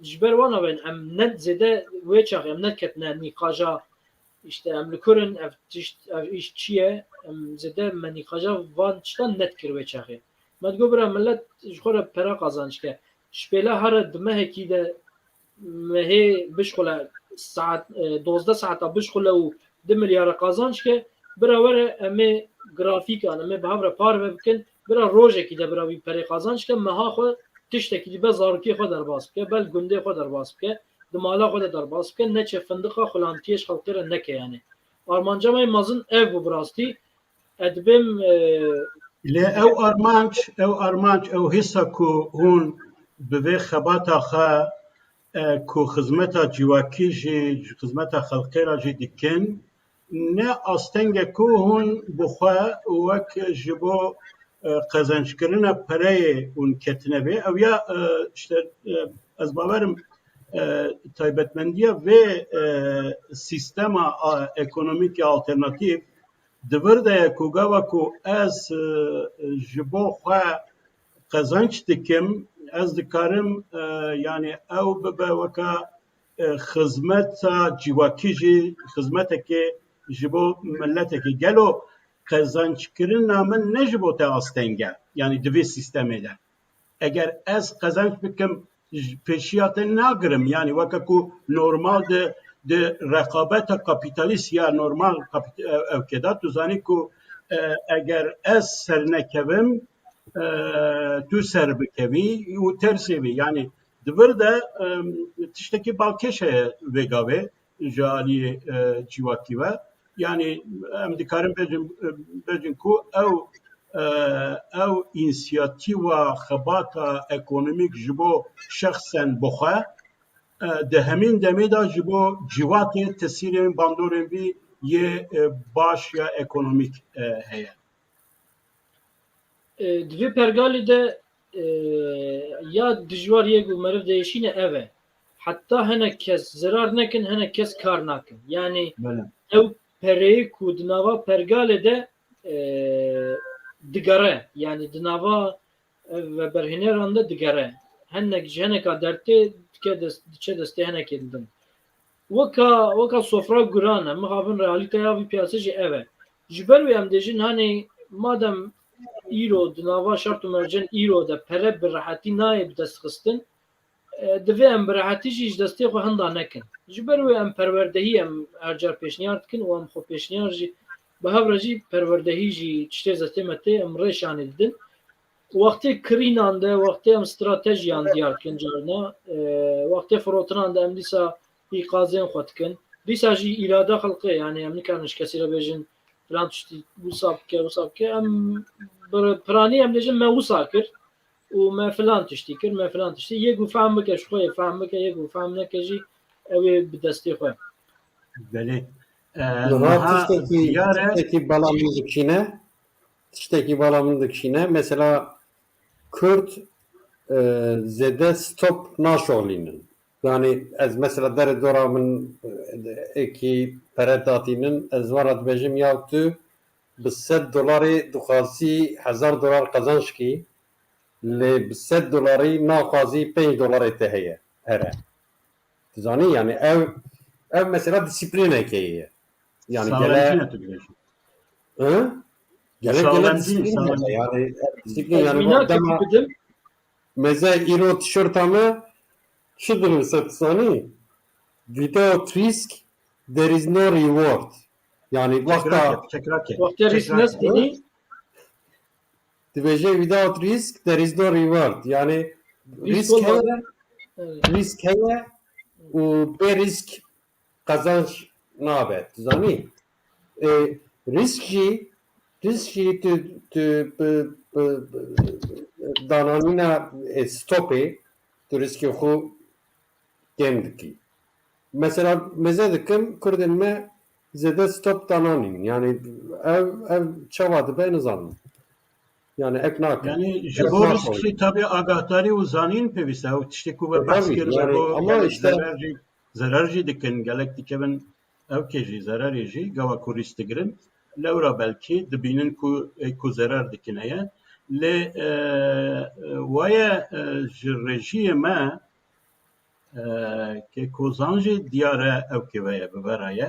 ji ber wan ben em net zêde wê çax em neketine nîqaja işte em li kurin ev tişt ev îş çi ye em zêde me nîqaja van tiştan net kir wê çaxê me digo bira millet ji xwe re pera qazançke ji pêle here di mehekî de mehê bişxule saet 12 saeta bişxule û 2 milyara qazançke bira were em ê grafîkan em ê bi hev re parve bikin bira rojekî de bira wî perê qazançke meha xwe tiştekî dibe zarokê xwe derbas bike bel gundê xwe derbas bike di mala xwe de derbas bike neçe findiqa xulantiyê ji xelkê re neke yani armanca me mezin ev bû bi rastî edibêm لێ ئەو ئەرمانج ئەو هێستا ku hûn bi vê xebata xwe ku xizmeta cîwakî jî xizmeta xelkê re jî dikin ne astengek ku hûn bi xwe wek ji bo qezançkirina pereyê hûn ketine vê ew ya işte ez bawerim taybetmendiya vê sîstema ekonomîkê alternatîv divir de ku gava ku ez ji bo xwe qezanç dikim ez dikarim yani ew bibe weka xizmeta cîwakî jî xizmetekê ji bo milletekê gelo qezançkirina min ne ji bo te astenge yani di vê sîstemê de eger ez qezanç bikim pêşiya te nagirim yani weka ku normal di rekabeta kapitalîst ya normal evkeda tu zanî ku eger ez ser nekevim tu ser bikevî û tersê vê yani divir de tiştekî balkêş heye vê gavê ji aliyê cîwakî ve yani em dikarin bêjin ku ew înisiyatîva xebata ekonomîk ji bo şexsen bixwe di hemîn demê de ji bo cîwatê tesîrên bandorên vî yê baş ya ekonomîk heye di vê pergalê de ya dijwar yek û meriv değişîne ev e heta hinek kes zirar nekin hinek kes kar nakin yani ew pereyê ku di nava pergalê de digere yani di nava veberhêneran de digere hinek ji hineka dertê diçe destê hinekê didin weka sofra guran e mixabin realîteya vî piyasê jî ev e ji ber wê em dêjin hanê madem îro di nava şert û mercên îro de pere bi rehetî nayê bi dest xistin divê em bi rehetî jî ji destê xwe hinda nekin ji ber wê em perwerdehî em her car pêşniyar dikin û em xwe pêşniyar jî bi hev re jî perwerdehî jî tiştê zestê me tê em rêşanê didin wextê kirînan de wextê em stratejiyan diyar dikin carna wextê firotinan de em dîsa îqazên xwe dikin dîsa jî îrada xelkê yani em nikarin ji kesî re bêjin filan tiştî wisa bike em piranî em dêjin me wisa kir û me filan tiştî kir me filan tiştî yek û fehm bike ji xwe yê fehm bike yek û fehm neke jî ew ê bi destê xwe belê tiştekî bala min dikişîne tiştekî bala min dikişîne mesela Kürt zêde stop naşolînin yani ez mesela derê dora min ekî pere datînin ez wara dibêjim ya tu bi $100 dixwazî $1000 qezançkî lê bi $100 naxwazî $5 te heye here dizanî yani ev mesela disiplînekê ye yani gele disiplîn yani disiplîn yani dema meze îro tişörta me çi dinivîse zanî without risk there is no reward yani wexta wextê rîsk nestinî dibêje without risk there is no reward yani risk heye û bê risk qezanç nabe zanî risk jî tu dananîna stopê tu riskê xwe kêm dikî mesela meze dikim Kurdên me zêde stop dananîn yani ev çawa dibe nizanim yani ek nakin yani ji bo riskî tabii agahdari û zanîn pêwîst e ew tiştê ku ve behs kir ama işte zarar jî dikin gelek dikevin evkê jî zerarê jî gava ku rîsk digirin لورا بلکې دبینن کو zarar dikine le waya rejiyê me ke kozanjê diyare ew keveye biberaye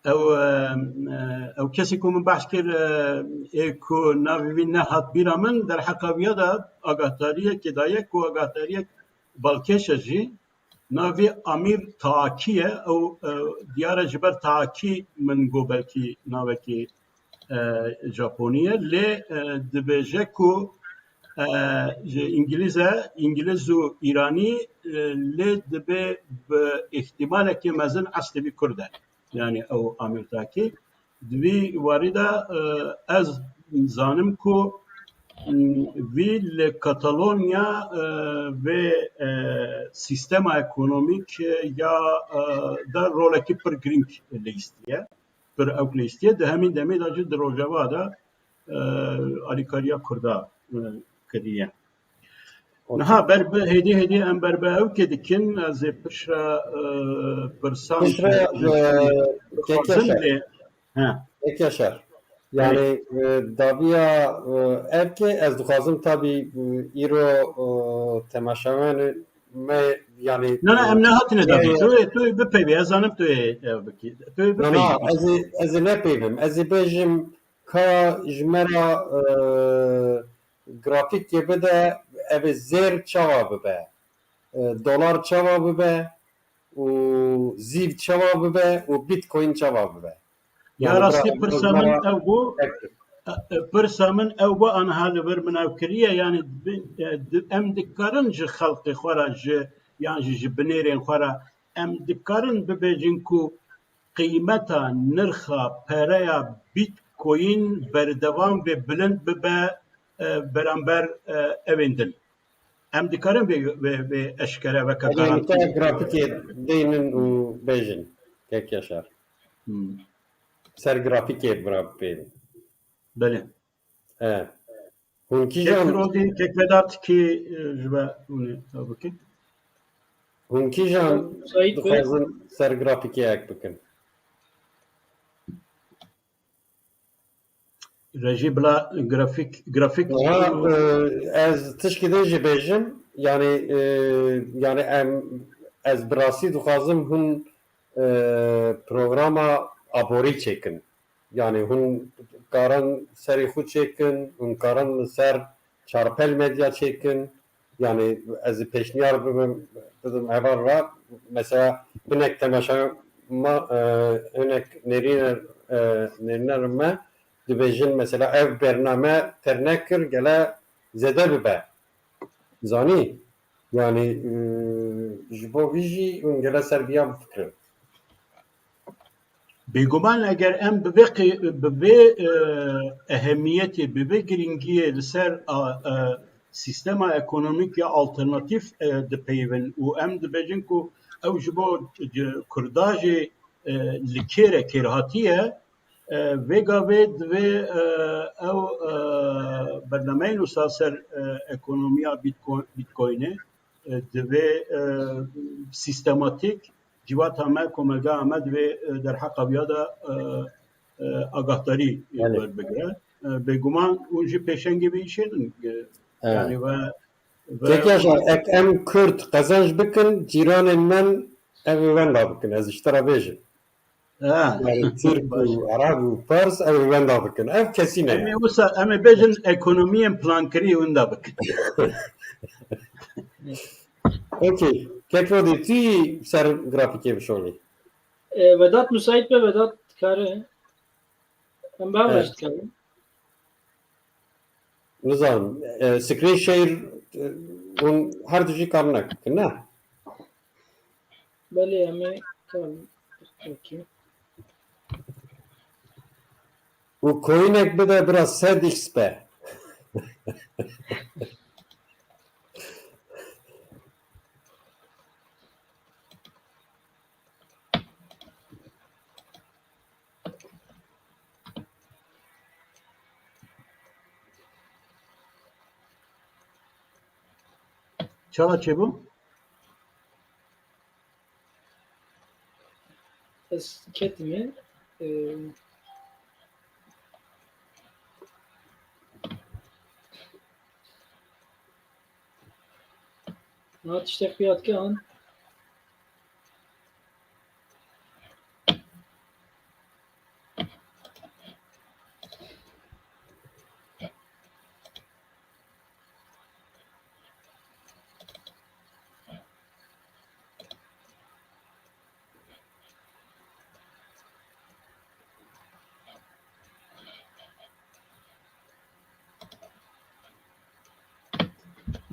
ew kesê ku min behs kir ku navê wî nehat bîra min derheqa viya da agahdariye daye ku agahdariye balkêşe jî navê Amîr Taakî ye ew diyare ji ber Taakî min got belkî navekî Japonî ye lê dibêje ku ji İngiliz û İranî lê dibe bi ihtimalekî mezin eslê wî Kurd e yani ew Amîr Taakî di vî warî de ez zanim ku vî li Katalonya vê sîstema ekonomîk ya da rolekî pir giring lîstiye pir ew lîstiye di hemîn demê de jî di Rojava de alîkariya Kurda kiriye. Niha ber bi hêdî em ber bi ew kê dikin ez ê pişra pirsan Pek yaşar. Yani daviya evke ez dixwazim tabii îro temaşavan me yani ne em nehatine davî tu bipeyvî ez zanim tu bikî tu bipeyvî ez ê nepeyvim ez ê bêjim ka ji me re grafîkê bide ev ê zêr çawa bibe dolar çawa bibe û zîv çawa bibe û bitcoin çawa bibe ya rastî pirsa min ew bû pirsa min ew bû aniha li vir min ew kiriye yani em dikarin ji xelkê xwe re yan ji binêrên xwe re em dikarin bibêjin ku qîmeta nirxa pereya bitcoin berdewam ve bilind bibe beramber evên din em dikarin vê eşkere veke garanti grafîkê deynin û bêjin tek yaşar ser grafîkê bira belê hûn kîjan kek vedat ki ji be bikî hûn kîjan dixwazin ser grafîkê ek bikin rejî bila grafîk ez tişkî din jî bêjim yani em ez bi rastî dixwazim hûn programa aborî çêkin yani hûn karin serê xwe çêkin hûn karin li ser çarpel medya çêkin yani ez ê pêşniyar bidim heval re mesela hinek temaşama hinek nêrînerin me dibêjin mesela ev bername ternekir gele zêde bibe zanî yani ji bo vî jî hûn gele ser vîya bifikirin bêguman eger em bi vê ehemiyetê bi vê giringiyê li ser sîstema ekonomîk ya alternatîf dipeyvin û em dibêjin ku ew ji bo Kurda jê li kêre kêrhatiye vêga vê divê ew bernameyên wisa ser ekonomiya bitcoinê divê sîstematîk civata me komelgeha me divê derheqa viya de agahdarî werbigire bêguman hûn jî pêşengê vê îşê din yani tek yaşar ek em Kurd qezanj bikin cîranên min ev ê wenda bikin ez ji te re bêjim Türk û Arab û Pers ev ê wenda bikin ev kesî ne em ê bêjin ekonomiyên plankirî wenda bikin okey Kekrodî tu ser grafîkê bişolî Vedat müsait be Vedat kare em baweş dikerim nizanim screen share hûn her du jî kar nekikin ne belê em ê karim û koyînek bide biraz 100x be çawa çêbû ez ketime هات تشتاق فيات كان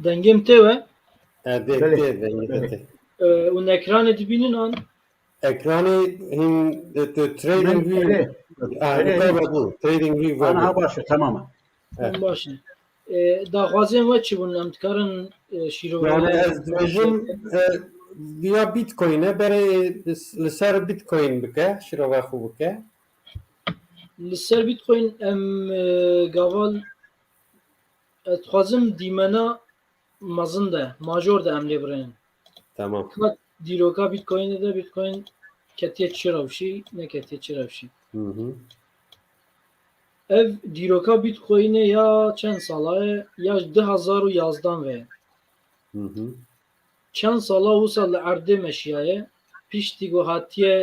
دنجم توا Dê Bəli, dê bəli. vengidete. ون ekranı dibinin an Ekranı hin de trading view. Yukarı bu. Trading view Ana var. başı tamam. من باشه داخوازم و چی بون ام تکارن شیرو Yani ez dibêjim via Bitcoin'e berê li ser Bitcoin bike, şirova xwe bike. لسر بیتکوین ام گاوال اتخوازم دیمنا مزن ده ماجور ده ام لیبرین Tamam. که دیروکا بیتکوین ده بیتکوین کتیه چی روشی نه کتیه چی روشی Hı hı. ev دیروکا بیتکوین یا چند ساله یا 2011 ve Hı hı. چند ساله و سال عرضه مشیایه پیشتی گو هاتیه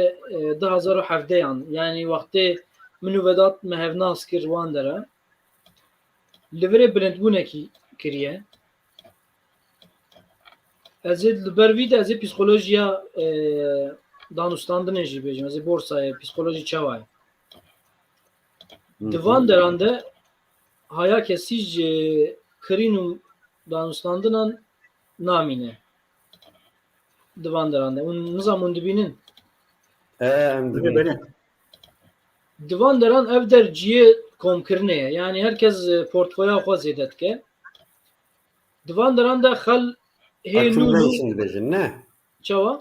2017 yan yani vakti منو ودات مهوناس کر وان داره لوره بلندبونکی کریه از لبروی ده از پسیکولوژیا دانستاندن جی بیجم از بورسای پسیکولوژی چوای دوان درانده haya kesic kirîn û danûstandinan namîne divan derande û nizam hûn dibînin Em Bəli, dibînin. bəli. divan deran ev der ciyê komkirinê ye yani herkes portföya xwe zêde dike divan deran de xel hê nû Accumulation dibêjin, ne? çawa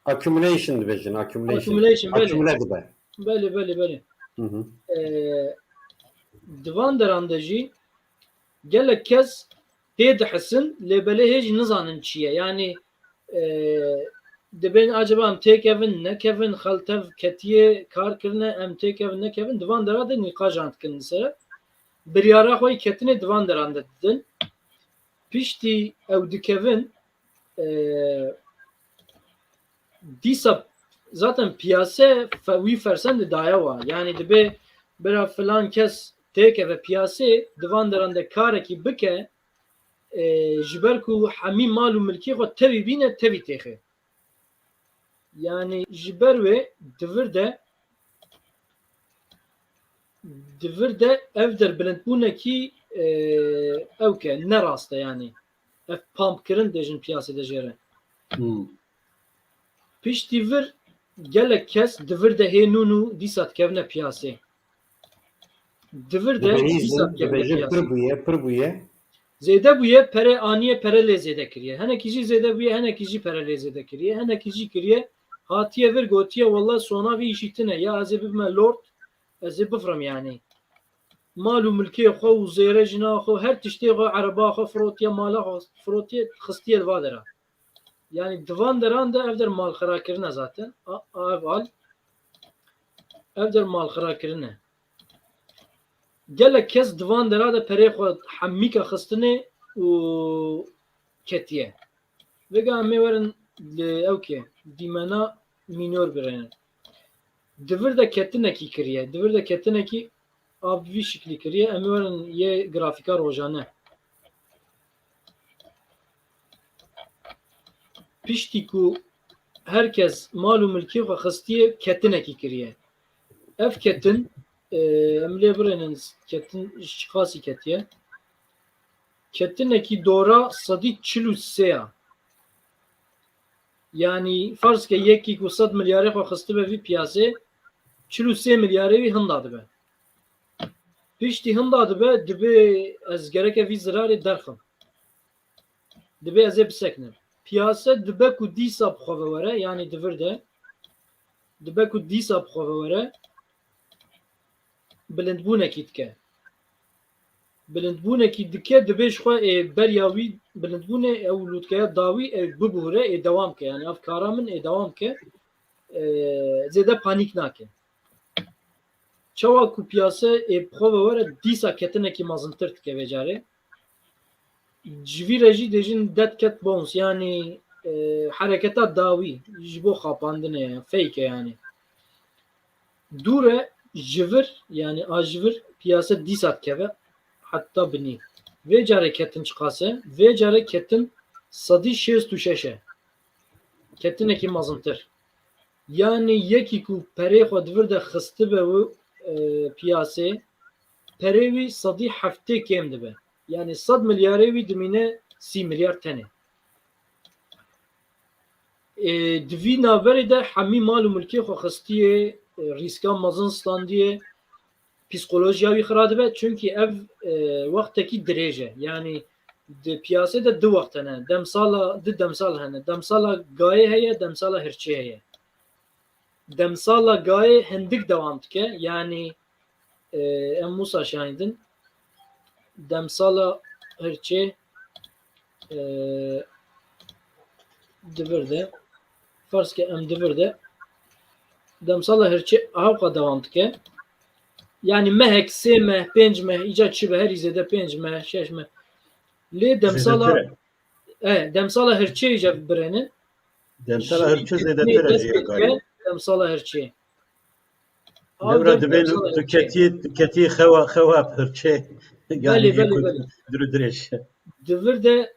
Accumulation dibêjin, accumulation. Accumulation, belê. Accumule dibe. belê belê belê Hı hı. divan deran de jî gelek kes tê dihisin lê belê hê jî nizanin çi ye yani dibên acaba em têkevin nekevin xeltev ketiye kar kirine em têkevin nekevin divan dera de nîqajan dikin li ser biryara xwe ketinê divan deran de didin piştî ew dikevin dîsa zaten piyase wî fersendê daye wa yani dibe bira filan kes têkeve piyasê divan deran de karekî bike ji ber ku hemî mal û milkê xwe tevî bîne tevî têxe yani ji ber wê divir de ev derbilindbûnekî ew ke nerast e yani ev pampkirin dêjin piyasê de jê re piştî vir gelek kes divir de hê nû nû dîsa dikevne piyasê divir de dîsa Dibêjin, dikevne dibêjin piyasê pir bûye. zêde bûye pere aniye pere lê zêde kiriye henekî jî zêde bûye henekî jî pere lê zêde kiriye henekî jî kiriye hatiye vir gotiye wallah sona vî îşî tune ya ez ê bibime lord ez ê bifrim yani mal û milkê xwe û zêre jina xwe her tiştê xwe ereba xwe firotiye mala xwe firotiye xistiye li va dera yani divan deran de ev der malxirakirin e zaten ev al ev der malxirakirin e gelek kes divan dera de perê xwe hemîka xistinê û ketiye vêga em ê werin li ew kê dîmena mînor birêne divir de ketinekî kiriye divir de ketinekî av vî şiklî kiriye em ê werin yê grafîka rojane piştî ku herkes mal û milkê xwe xistiye ketinekî kiriye ev ketin em lê birênin ketin ji qasî ketiye ketinekî dora sedî çil û sê ya yani farz ke yekî ku 100 milyarê xwe xistibe vî piyasê çil û sê milyarê wî hinda dibe piştî hinda dibe dibe ez gereke vî zirarê derxim dibe ez ê biseknim piyase dibe ku dîsa bixwe were yani divir de dibe ku dîsa bixwe were bilindbûnekî dike bilindbûnekî dike dibe ji xwe berya wî bilindbûnê ew lûtkeya dawî bibûre dewam ke yani ev kara min dewam ke zêde panîk nake çawa ku piyase bixwe were dîsa ketinekî mezintir dike vê carê civîre jî dêjin dead cat bounce yani hareketa dawî ji bo xapandinê fake yani. Dûre jivir yani a jivir piyase dîsat keve heta binî. Vê carê ketin çiqase, vê carê ketin sedî şêst û şeş e. Ketinekî mezintir. Yani yekî ku perê xwe divir de xistibe û piyasê, perê wî sedî heftê kêm dibe. Yani 100 milyarê wî dimîne 30 milyar tenê. Di vî naverê de hemî mal û mulkê xwe xistiye, rîska mezin standiye, psîkolojiya wî xira dibe çünkü ev wextekî dirêj e. Yani di piyasê de du wext hene. Demsala di demsal hene. Demsala gayê heye, demsala hirçê heye. Demsala gayê hindik dewam dike. Yani em Musa şahidin. Demsala hirçê divir de farz ke em divir de demsala hirçê hewqa dewam dike. Yani mehek, sê meh, pênc meh, îca çi be herî zêde 5 meh, 6 meh. Lê demsala demsala hirçê îca birênin. Demsala hirçê zêdetir e jiya gayê. Demsala hirçê. Devra dibê tuketiyê xewa hirçê yani dirêj. Divir de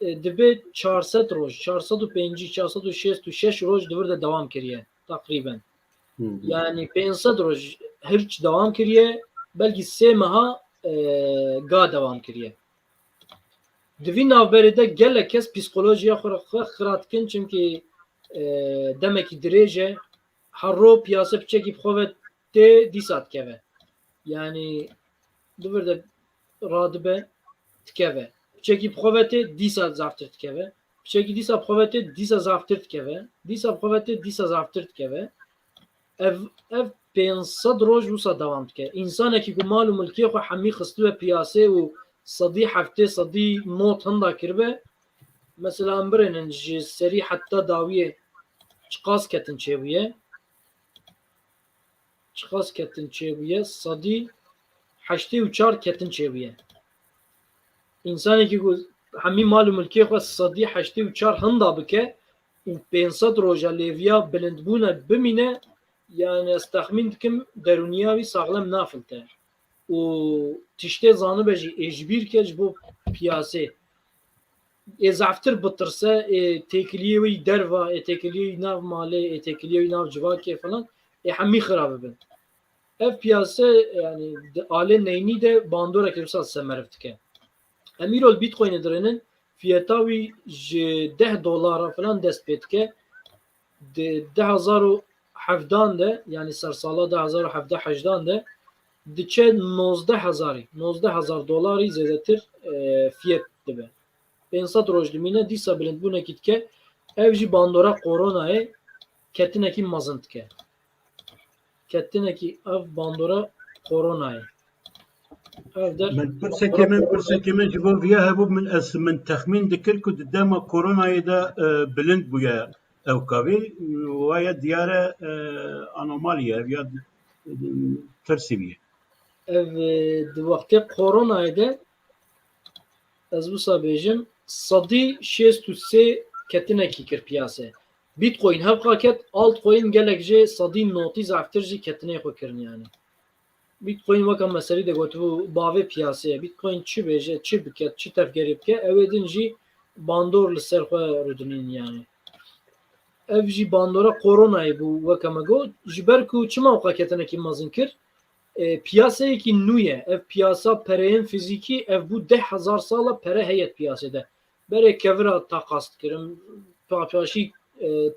dibe 400 roj, 450, 466 roj divir de devam kiriye takriben. Yani 500 roj hirç devam kiriye, belki 3 meha ga devam kiriye. Divî navberê de gelek kes psikolojiya xwe xirat dikin çünkü demekî dirêj e, her ro piyase piçekî bi xwe ve tê dîsa dikeve. Yani divir de radibe dikeve. Piçekî bi xwe ve tê dîsa zaftir dikeve. Piçekî dîsa bi xwe ve tê dîsa zaftir dikeve. Dîsa bi xwe ve tê dîsa zaftir dikeve. Ev 500 roj wisa devam dike. İnsanekî ku mal û mulkê xwe hemî xistibe piyasê û sedî heftê sedî not hinda kiribe. Mesela em birênin ji serî heta dawiyê çiqas ketin çêbûye. Çiqas ketin çêbûye sedî 84 ketin çêbûye. İnsanekî ku hemî mal û mulkê xwe sedî 84 hinda bike û 500 roja lêviya bilindbûne bimîne yani ez texmîn dikim derûniya wî saxlem nafilite. û tiştê zanibe jî êjbîr ke ji bo piyasê. Zaftir bitirse, têkiliyê wî derva, têkiliyê wî nav malê, têkiliyê wî nav civakê falan, hemî xira bibin. Ev piyase yani alê neynî de bandorek wisa semeriv dike. Em îrol Bitcoinê dirênin, fiyeta wî ji 10 dolara falan dest pê dike. Di 2017 de yani sersala 2017-18 de diçe 19,000 dolarî zêdetir fiyet dibe. 500 roj dimîne dîsa bilindbûnekî dike. Ev jî bandora koronayê ketinekî mezin dike. Ketinekî ev bandora koronayê. Ev der Pirsekê min ji bo vîya hebû min texmîn dikir ku di dema koronayê de bilind bûye ew kavê waya diyare anomaliye ev ya tirsî bûye. Ev di wextê koronayê de ez wisa bêjim sedî 63 ketinekî kir piyasê. Bitcoin hevqa ket, altcoin gelek jê sedî notî zaftir jî ketinê xwe kirin yani. Bitcoin weka meselî de gotibû bavê piyaseye. Bitcoin çi bêje, çi bike, çi tevgerê bike, ew ê din jî bandor li ser xwe rûdinîn yani. Ev jî bandora koronayê bû weke me got, ji ber ku çima weka ketinekî mezin kir? Piyaseyekî nû ye. Ev piyasa pereyên fîzîkî ev bû 10,000 sala pere heye piyasede. Berê kevira taqas dikirin, paşî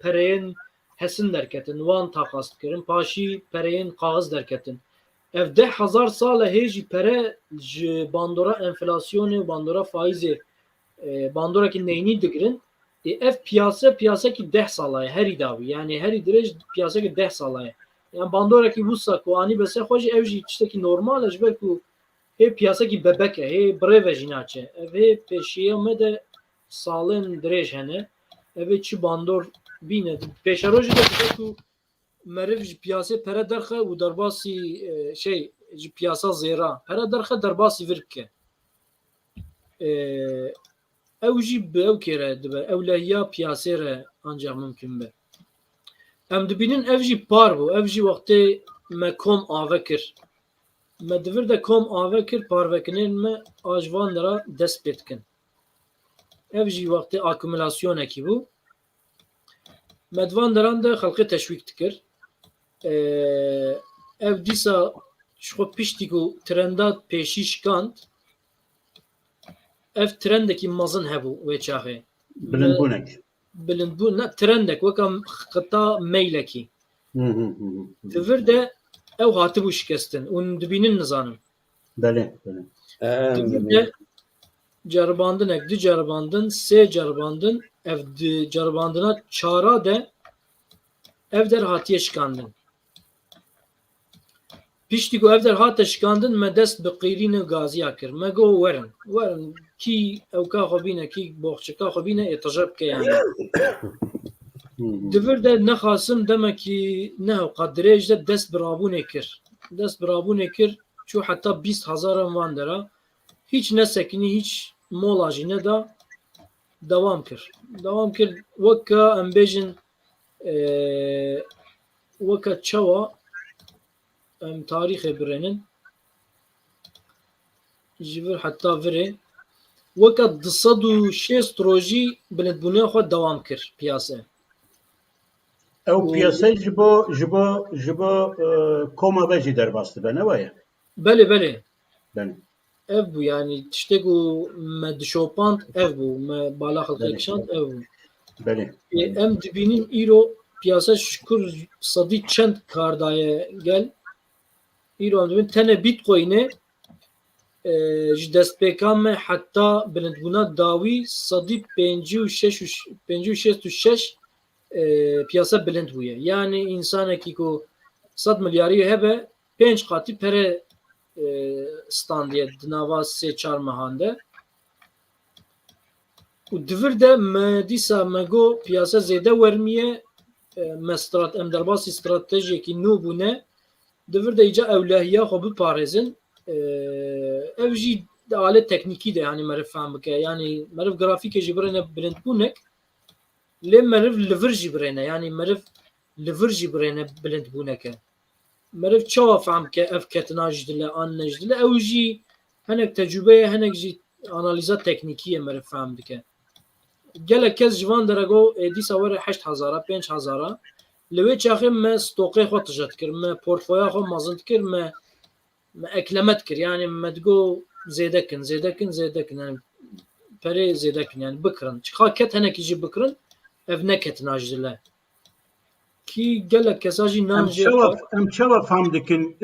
pereyên hesin derketin, wan taqas dikirin, paşî pereyên qaxiz derketin. Ev 10,000 sala hê jî pere ji bandora enflasyonê û bandora faîzê bandorekî neynî digirin. Ev piyasekî 10 sala ye herî dawî. Yani herî dirêj piyasekî 10 sala ye. Yani bandorekî wisa ku anî bese xwe jî ev jî tiştekî normal e ji ber ku hê piyasekî bebek e, hê birêve jî naçe. Ev hê pêşiya me de salên dirêj hene. Ev ê çi bandor bîne. Pêşerojî de dike ku meriv ji piyasê pere derxe û derbasî ji piyasa zêra. Pere derxe derbasî vir bike. ew jî bi ew kêre dibe ewlehiya piyasê re ancak mümkün be. Em dibînin ev jî par bû, ev jî wextê me kom ave kir. Me divir de kom ave kir parvekinên me a ji van ra dest pê dikin. Ev jî wextê akümülasyonekî bû. Me di van deran de xelkê teşwîk dikir. Ev dîsa ji xwe piştî ku trenda pêşî şikand, ev trendekî mezin hebû wê çaxê. Bilindbûnek. Bilindbûn ne trendek weka qita meylekî. Divir de ew hatibû şikestin û dibînin nizanin. Belê, belê. Divir de ceribandin du ceribandin, sê ceribandin, ev di ceribandina çara de ev der hatiye şikandin. Piştî ku ev der hate şikandin me dest bi qîrînê gaziya kir. Me got werin, werin kî ewka xwe bîne, kî boxçika xwe bîne êtije bike yani. Divir de nexasim demekî nehewqa dirêj de dest bi rabûnê kir. Dest bi rabûnê kir çû heta 20,000 van dera. Hiç nesekinî, hiç mola jî neda devam kir. Devam kir weka em bêjin weka çawa em tarîxê birênin ji vir heta virê weka 260 rojî bilindbûnê xwe dewam kir piyasê. Ew piyasayê ji bo koma ve jî derbas dibe ne waye? Belê belê. Belê. Ev bû yani tiştek û me dişopand ev bû, me bala xelkê kişand ev bû. Belê. Em dibînin îro piyasa şikur sedî çend kar daye gel. Îro em dibin tenê Bitcoinê ji destpêkan me heta bilindbûna dawî sedî 56 piyasa bilind bûye. Yani însanekî ku 100 milyarî hebe 5 qatî pere standiye di nava 3-4 mehan de. û divir de me dîsa me got piyasa zêde wermiye em derbasî stratejiyekî nû bûne divir de îca ewlehiya xwe biparêzin. Ev jî alet teknîkî de yani meriv fehm bike. Yani meriv grafîkê jî birêne bilindbûnek lê meriv li vir jî birêne. Yani meriv li vir jî birêne bilindbûneke. Meriv çawa fehm bike ev ketina ji dile an ne ji dile ew jî hinek tecrübeye hinek jî analîza teknîkî ye meriv fehm dike. Gelek kes ji van dere got dîsa were 8,000 5,000 li wê çaxê me stokê xwe tije dikir, me portföya xwe mezin dikir, me ekleme dikir. Yani me digot zêdekin yani perê zêdekin yani bikirin. Çiqa ket hinekî jî bikirin ev neketina ji dile. Kî gelek kesa jî nan jê Em çawa fehm dikin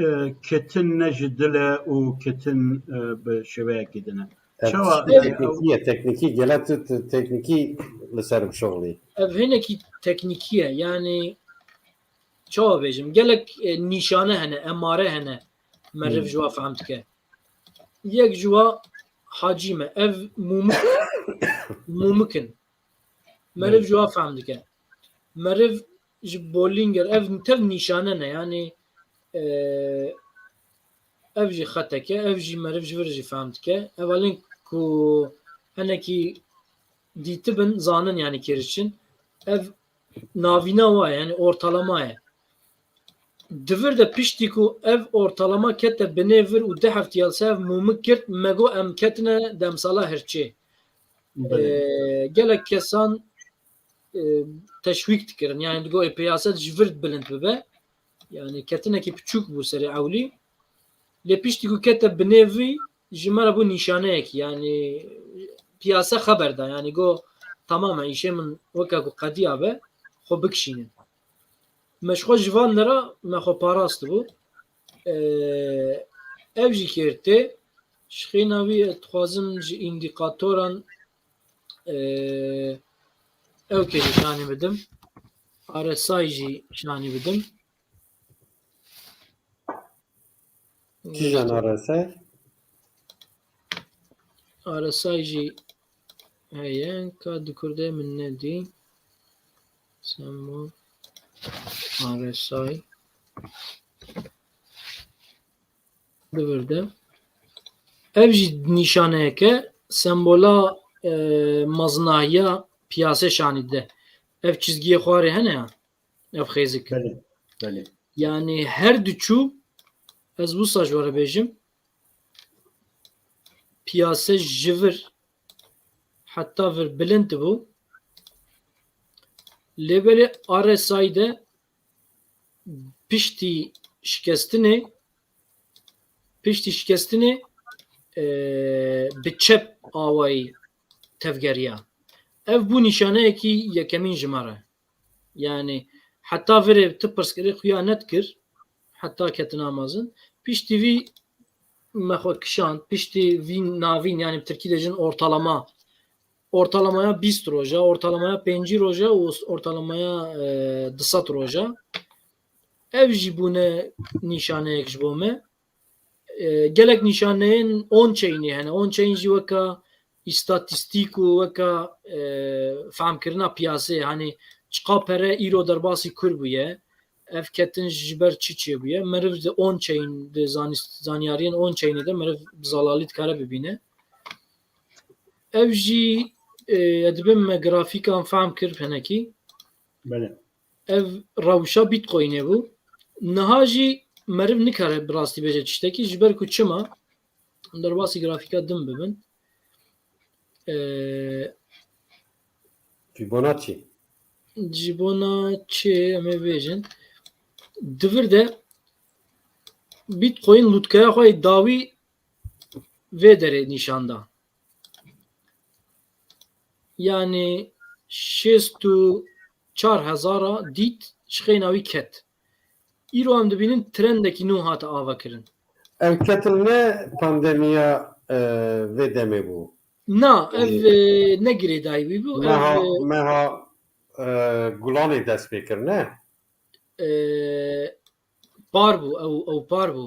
ketin ne ji dile û ketin bi şeveyekî dine? Çawa teknikî gelek tu teknikî li ser şoxlî. ev hinekî teknîkî ye yani çawa bêjim gelek nîşane hene, emare hene meriv ji wa fehm dike. Yek ji wa hacî me ev mûmikin meriv ji wa fehm dike. Meriv ji Bollinger ev tev nîşane ne yani ev jî xeteke ev jî meriv ji vir jî fehm dike. Ev alîn ku hinekî dîtibin zanin yani kiriçin ev navîna wa yani ortalama ye. Divir de piştî ku ev ortalama kete binê vir û de heftiyal sev mûmik kirt me got em ketine demsala hirçê. Gelek kesan teşwîk dikirin yani digot piyasa ji vir bilind bibe yani ketinekî piçûk bû serê ewlî lê piştî ku kete binê vî ji me re bû nîşaneyekî yani piyasa xeber da yani got tamamen îşê min weka ku qediya be xwe bikişînin. Me ji xwe ji van dera me xwe parast bû ev jî kêrtê ji xêna wî dixwazim ji îndîkatoran ew kê jî şanî bidim RSI jî şanî bidim. Kîjan RSI? RSI jî heye ka di Kurdê min nedî semol RSI divir de ev jî nîşaneyeke sembola maznahiya piyase şanide. Ev çizgiye xwarê hene ya. Ev xêzik. بله بله Yani her duçu ez bu saç var bejim. Piyase jivir hatta vir bilind bu. Lebeli RSI'de pişti şikestini bi çep avayı tevgeriya. Ev bu nişaneyeki yekemin jimare. Yani hatta vere tıpırskiri hıyanet kir. Hatta ketin amazın. Pişti vi mexwe kişan, pişti vi navin yani Türkiye'de jin ortalamaya 20 roja, ortalamaya 5 roja, ortalamaya 200 roja. Ev jî bûne nîşaneyek ji bo me. Gelek nîşaneyên on çeyînê hene. On çeyîn jî weka îstatîstîk û weka femkirina piyasê hani çiqa pere îro derbasî kur bûye. Ev ketin ji ber çi çêbûye. Meriv de on çeyîn de zanyariyên on çeyînê de meriv bi zalalî dikare bibîne. Ev jî dibin me grafîkan fehm kir henekî. بله Ev rewşa Bitcoinê bû. Niha jî meriv nikare bi rastî bêje tiştekî ji ber ku çima derbasî grafîka din bibin. Fibonacci. Ji bona çê em ê bêjin divir de Bitcoin lûtkaya xwe dawî vê derê nîşanda. Yani 64,000 dît ji xêna wî ket. Îro em dibînin trendekî nû hate avakirin. Ev ketin ne pandemiya vê demê bû. Na ev ne girêdayî wî bû. Meha gulanê dest pê kir ne? Par bû ew par bû.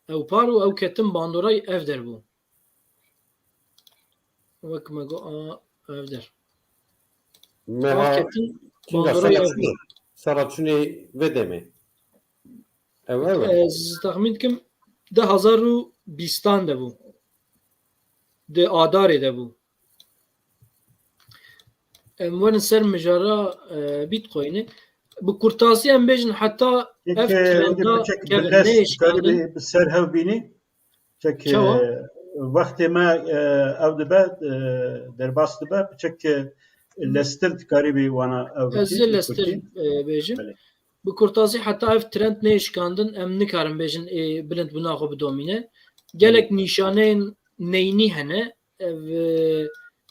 Ew par û ew ketin bandorayê ev derbû. Wek me got ev der. Ev Meha ketin bandorayê ev bû. Saraçûnê vê demê. Ev Ez tahmin dikim 2020 de bû. Di Adarê de bû. Em werin ser mijara Bitcoinê. Bi kurtasî em bêjin heta ev trenda kevin nêşkandin. سر هاو بینی چک Çawa? وقتی ما او دبه در باس دبه چک لستر تکاری وانا او Ez jê lester bêjim. Belê. Bi kurtasî heta ev trend nêşkandin em nikarin bêjin bilind bûna xwe bidomîne. Gelek nîşaneyên neynî hene ev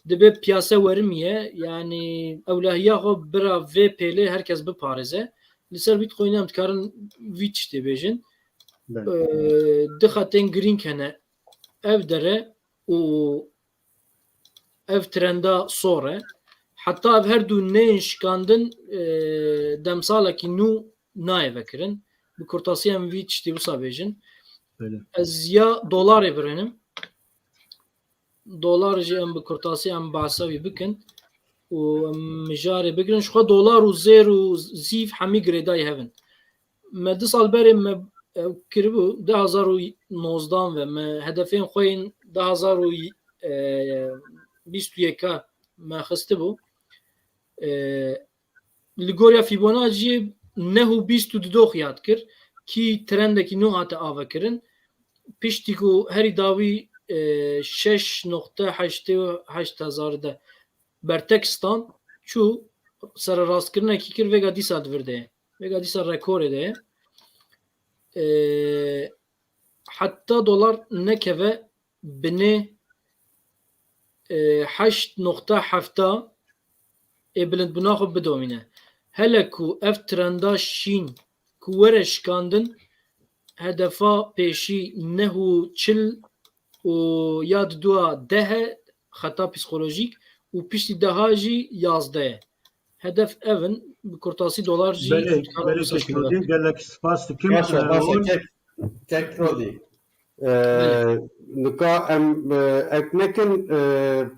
dibe piyase werimiye yani ewlahiya xwe bira vê pêlê herkes biparêze. Li ser Bitcoinê em dikarin vî tiştê bêjin. Di xetên girîng hene ev dere û ev trenda sor e. Heta ev her du neyên şikandin demsalekî nû nayê vekirin. Bi kurtasî em vî tiştê wisa bêjin. Ez ya dolarê birinim. Dolar jî em bi kurtasî em behsa wî bikin û em mijarê bigirin. Ji xwe dolar û zêr û zîv hemî girêdayî hevin. Me di sal berê me kiribû 2019 ve me hedefên xwe yên 2021 me xistibû. Li goriya Fibonacci nehu 22 xiyat kir ki trendekî nû hate avekirin. Piştî ku herî dawî 6,88 de bertekistan çû serrastkirinekî kir vêga dîsa divir de ye. Vêga dîsa rekorê de ye. Heta dolar nekeve binê 8,7 bilindbûna xwe bidomîne. Hele ku ev trenda şîn ku were şikandin hedefa pêşî nehu çil û ya di duwa 10 xeta psikolojîk û piştî deha jî 11 ye. Hedef evin bi kurtasî dolar jî gelek spas dikim tek rodî. Nika em ek nekin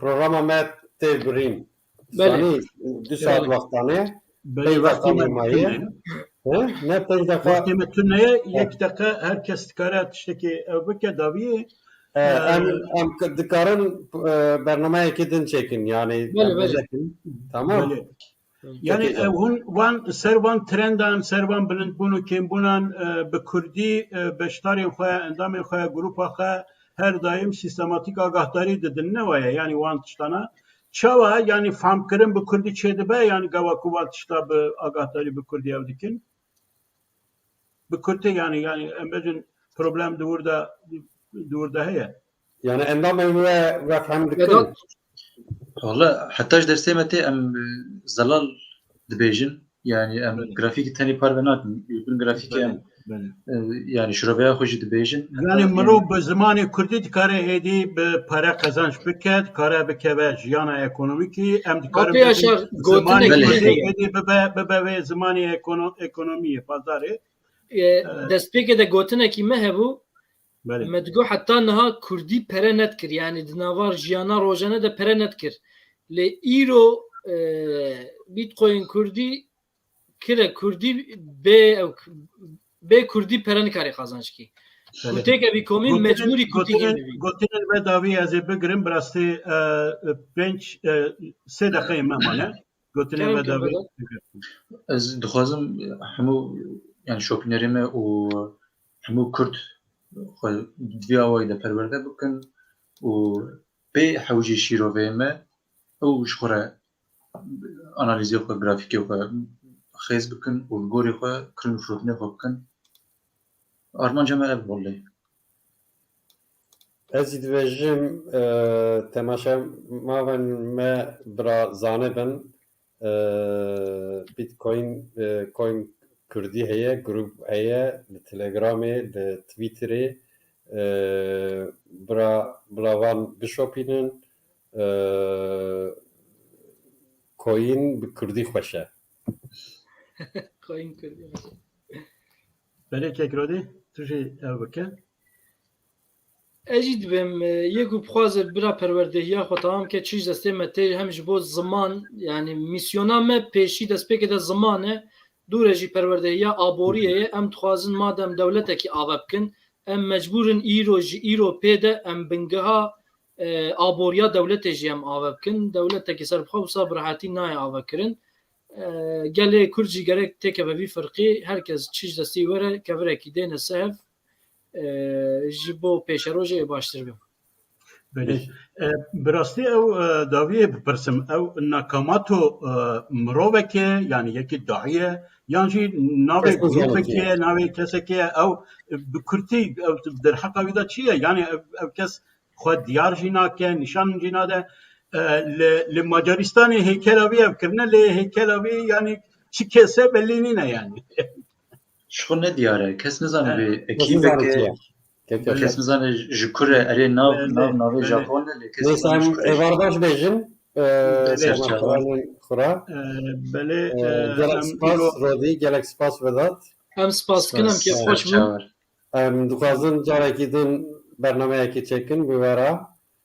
programa me tê birîn. Sanî 2 saat vextane vakti maye. Ne pey defa Vakti tüneye yek dakika herkes dikare tişteki ev bike daviye Em dikarin bernameyekî din çekin yani Bele, bele. çekin. Tamam. Bele. Yani Çok iyi. hûn wan servan trendan servan bilindbûn û kêmbûnan bi Kurdî beşdarên xwe endamên xwe grupa xwe her daim sistematik agahdari didin ne waye yani wan tiştana çawa yani famkirin bi Kurdî çêdibe yani gava ku wan tişta bi agahdari bi Kurdî ew dikin bi Kurdî yani em bêjin problem dûrda heye. Yani endamên ve fehm dikin. Vedat, Valla hatta ji dersê me tê em zelal dibêjin yani em Bele. grafîkî tenê parve nakin bin grafîkê em Bele. yani şurabaya xwe jî dibêjin Yani mirov bi zimanê Kurdî dikare êdî bi pere qezanç bike, dikare bikeve jiyana ekonomîkî, em dikarin Apê Yaşar, zimanê gotinekî Kurdî heye. êdî bibe vê zimanê ekonomiyê pazarê. Destpêkê de gotinekî me hebû, Belê. me digo heta niha Kurdî pere netkir. Yani di navar jiyana rojane de pere netkir. Lê îro Bitcoin Kurdî kire Kurdî bê Kurdî pere nikare qazançkî. Kurtêk evî komî mecbûrî Kurdî bibî. Gotinên ve davî ez ê bigirim bi rastî 3 deqeyê me mane. Gotinên ve davî. ez dixwazim hemû yani şopînerê me û hemû Kurd xwe divê awayî de perwerde bikin û bê hewcê şîroveyê me ew ji xwe re analîzê xwe grafîkê xwe xêz bikin û li gorî xwe kirin û firotinê xwe bikin. Armanca me ev bollê. Ez ê dibêjim temaşemavan me bira zanibin Bitcoin Coin Kurdî heye, grup heye li Telegramê, li Twitterê bira van bişopînin coin bi Kurdî xweş e. Coin Kurdî. Belê Kekrodî, tu jî ev bike. Ez jî dibêm yek û bixwaze bira perwerdehiya xwe tamam ke çîş destê me tê hem ji bo ziman yani misyona me pêşî destpêkê de ziman e dûre jî perwerdehiya aboriyê ye em dixwazin madem dewletekî ave bikin em mecbûrin îro ji îro pê de em bingeha aboriya dewletê jî em ave bikin dewletekî serbixwe wisa bi rahatî nayê avekirin gelê Kurd jî gerek têkeve vî firqî herkes çîş destî were kevirekî dêne sev ji bo pêşerojê baştir bim. Belê. Bi rastî ew daviyê bipirsim ew nakamato miroveke yani yekî dahiye yan jî navê grupekê navê kesekê ew bi Kurdî ew derheqa wî de çi ye yani ev kes xwe diyar jî nake nîşan jî nade li Macaristanê heykela wî ev kirine lê heykela wî yani çi kese belî nîne yani. Ji xwe ne diyar e kes nizane vê Kes nizane çi ekîbeke ye. kes nizane ji kur e erê navê Japon e lê kes Neyse em evardaş bêjin temaşevanên xura. Belê Gelek spas Rodî, gelek spas Vedat. Em spas dikin em kêf xweş bûn. Em dixwazin carekî din bernameyekî çekin bi we re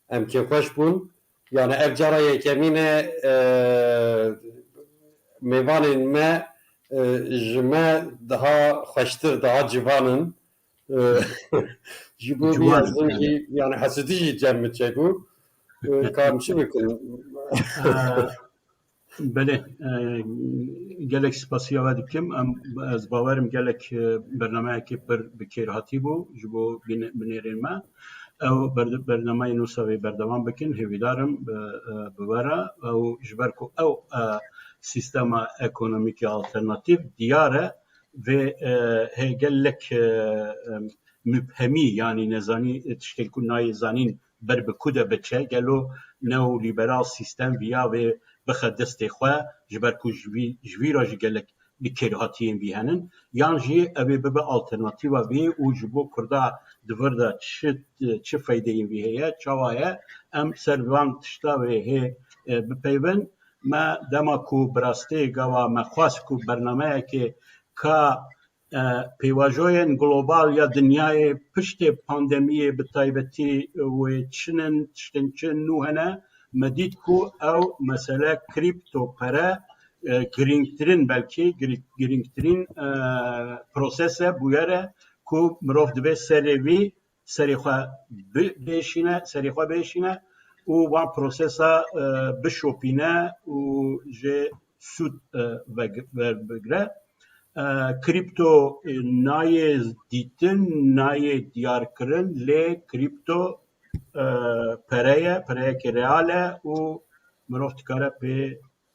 em kêfxweş bûn yani ev cara yekemîne mêvanên me ji me daha xweştir daha civanin ji bo vî ezin jî yani hesidî jî cem min çekû kam çi bikin Belê gelek spasiya ve dikim em ez bawerim gelek bernameyekî pir bi kêrhatî bû ji bo binêrên me ew bernameyê nûsa wê berdewam bikin hêvîdarim bi we re ew ji ber ku ew sîstema ekonomîkî alternatîv diyar e vê gelek müphemî yani nezanî tiştekî ku nayê zanîn ber bi ku de biçe gelo neolîberal sîstem viya vê bixe destê xwe ji ber ku ji vî re jî gelek li kêrhatiyên vî henin yan jî ev ê bibe alternatîva vê û ji bo Kurda di vir de çi feydeyên vî heye çawa ye em ser van tişta wê hê bipeyvin me dema ku bi rastî gava me xwast ku bernameyekê ka pêvajoyên global ya dinyayê piştê pandemiyê bi taybetî wê çinin tiştên çi nû hene me dît ku ew mesele krîpto pere girîngtirîn belkî girîngtirîn proses e bûye re ku mirov dibe serê wî سریخوا بشینه و وان پروسسا بشوپینه و جه سود بگره کریپتو نای دیتن نای دیار کرن لی کریپتو پرeye که reale و مروف تکاره به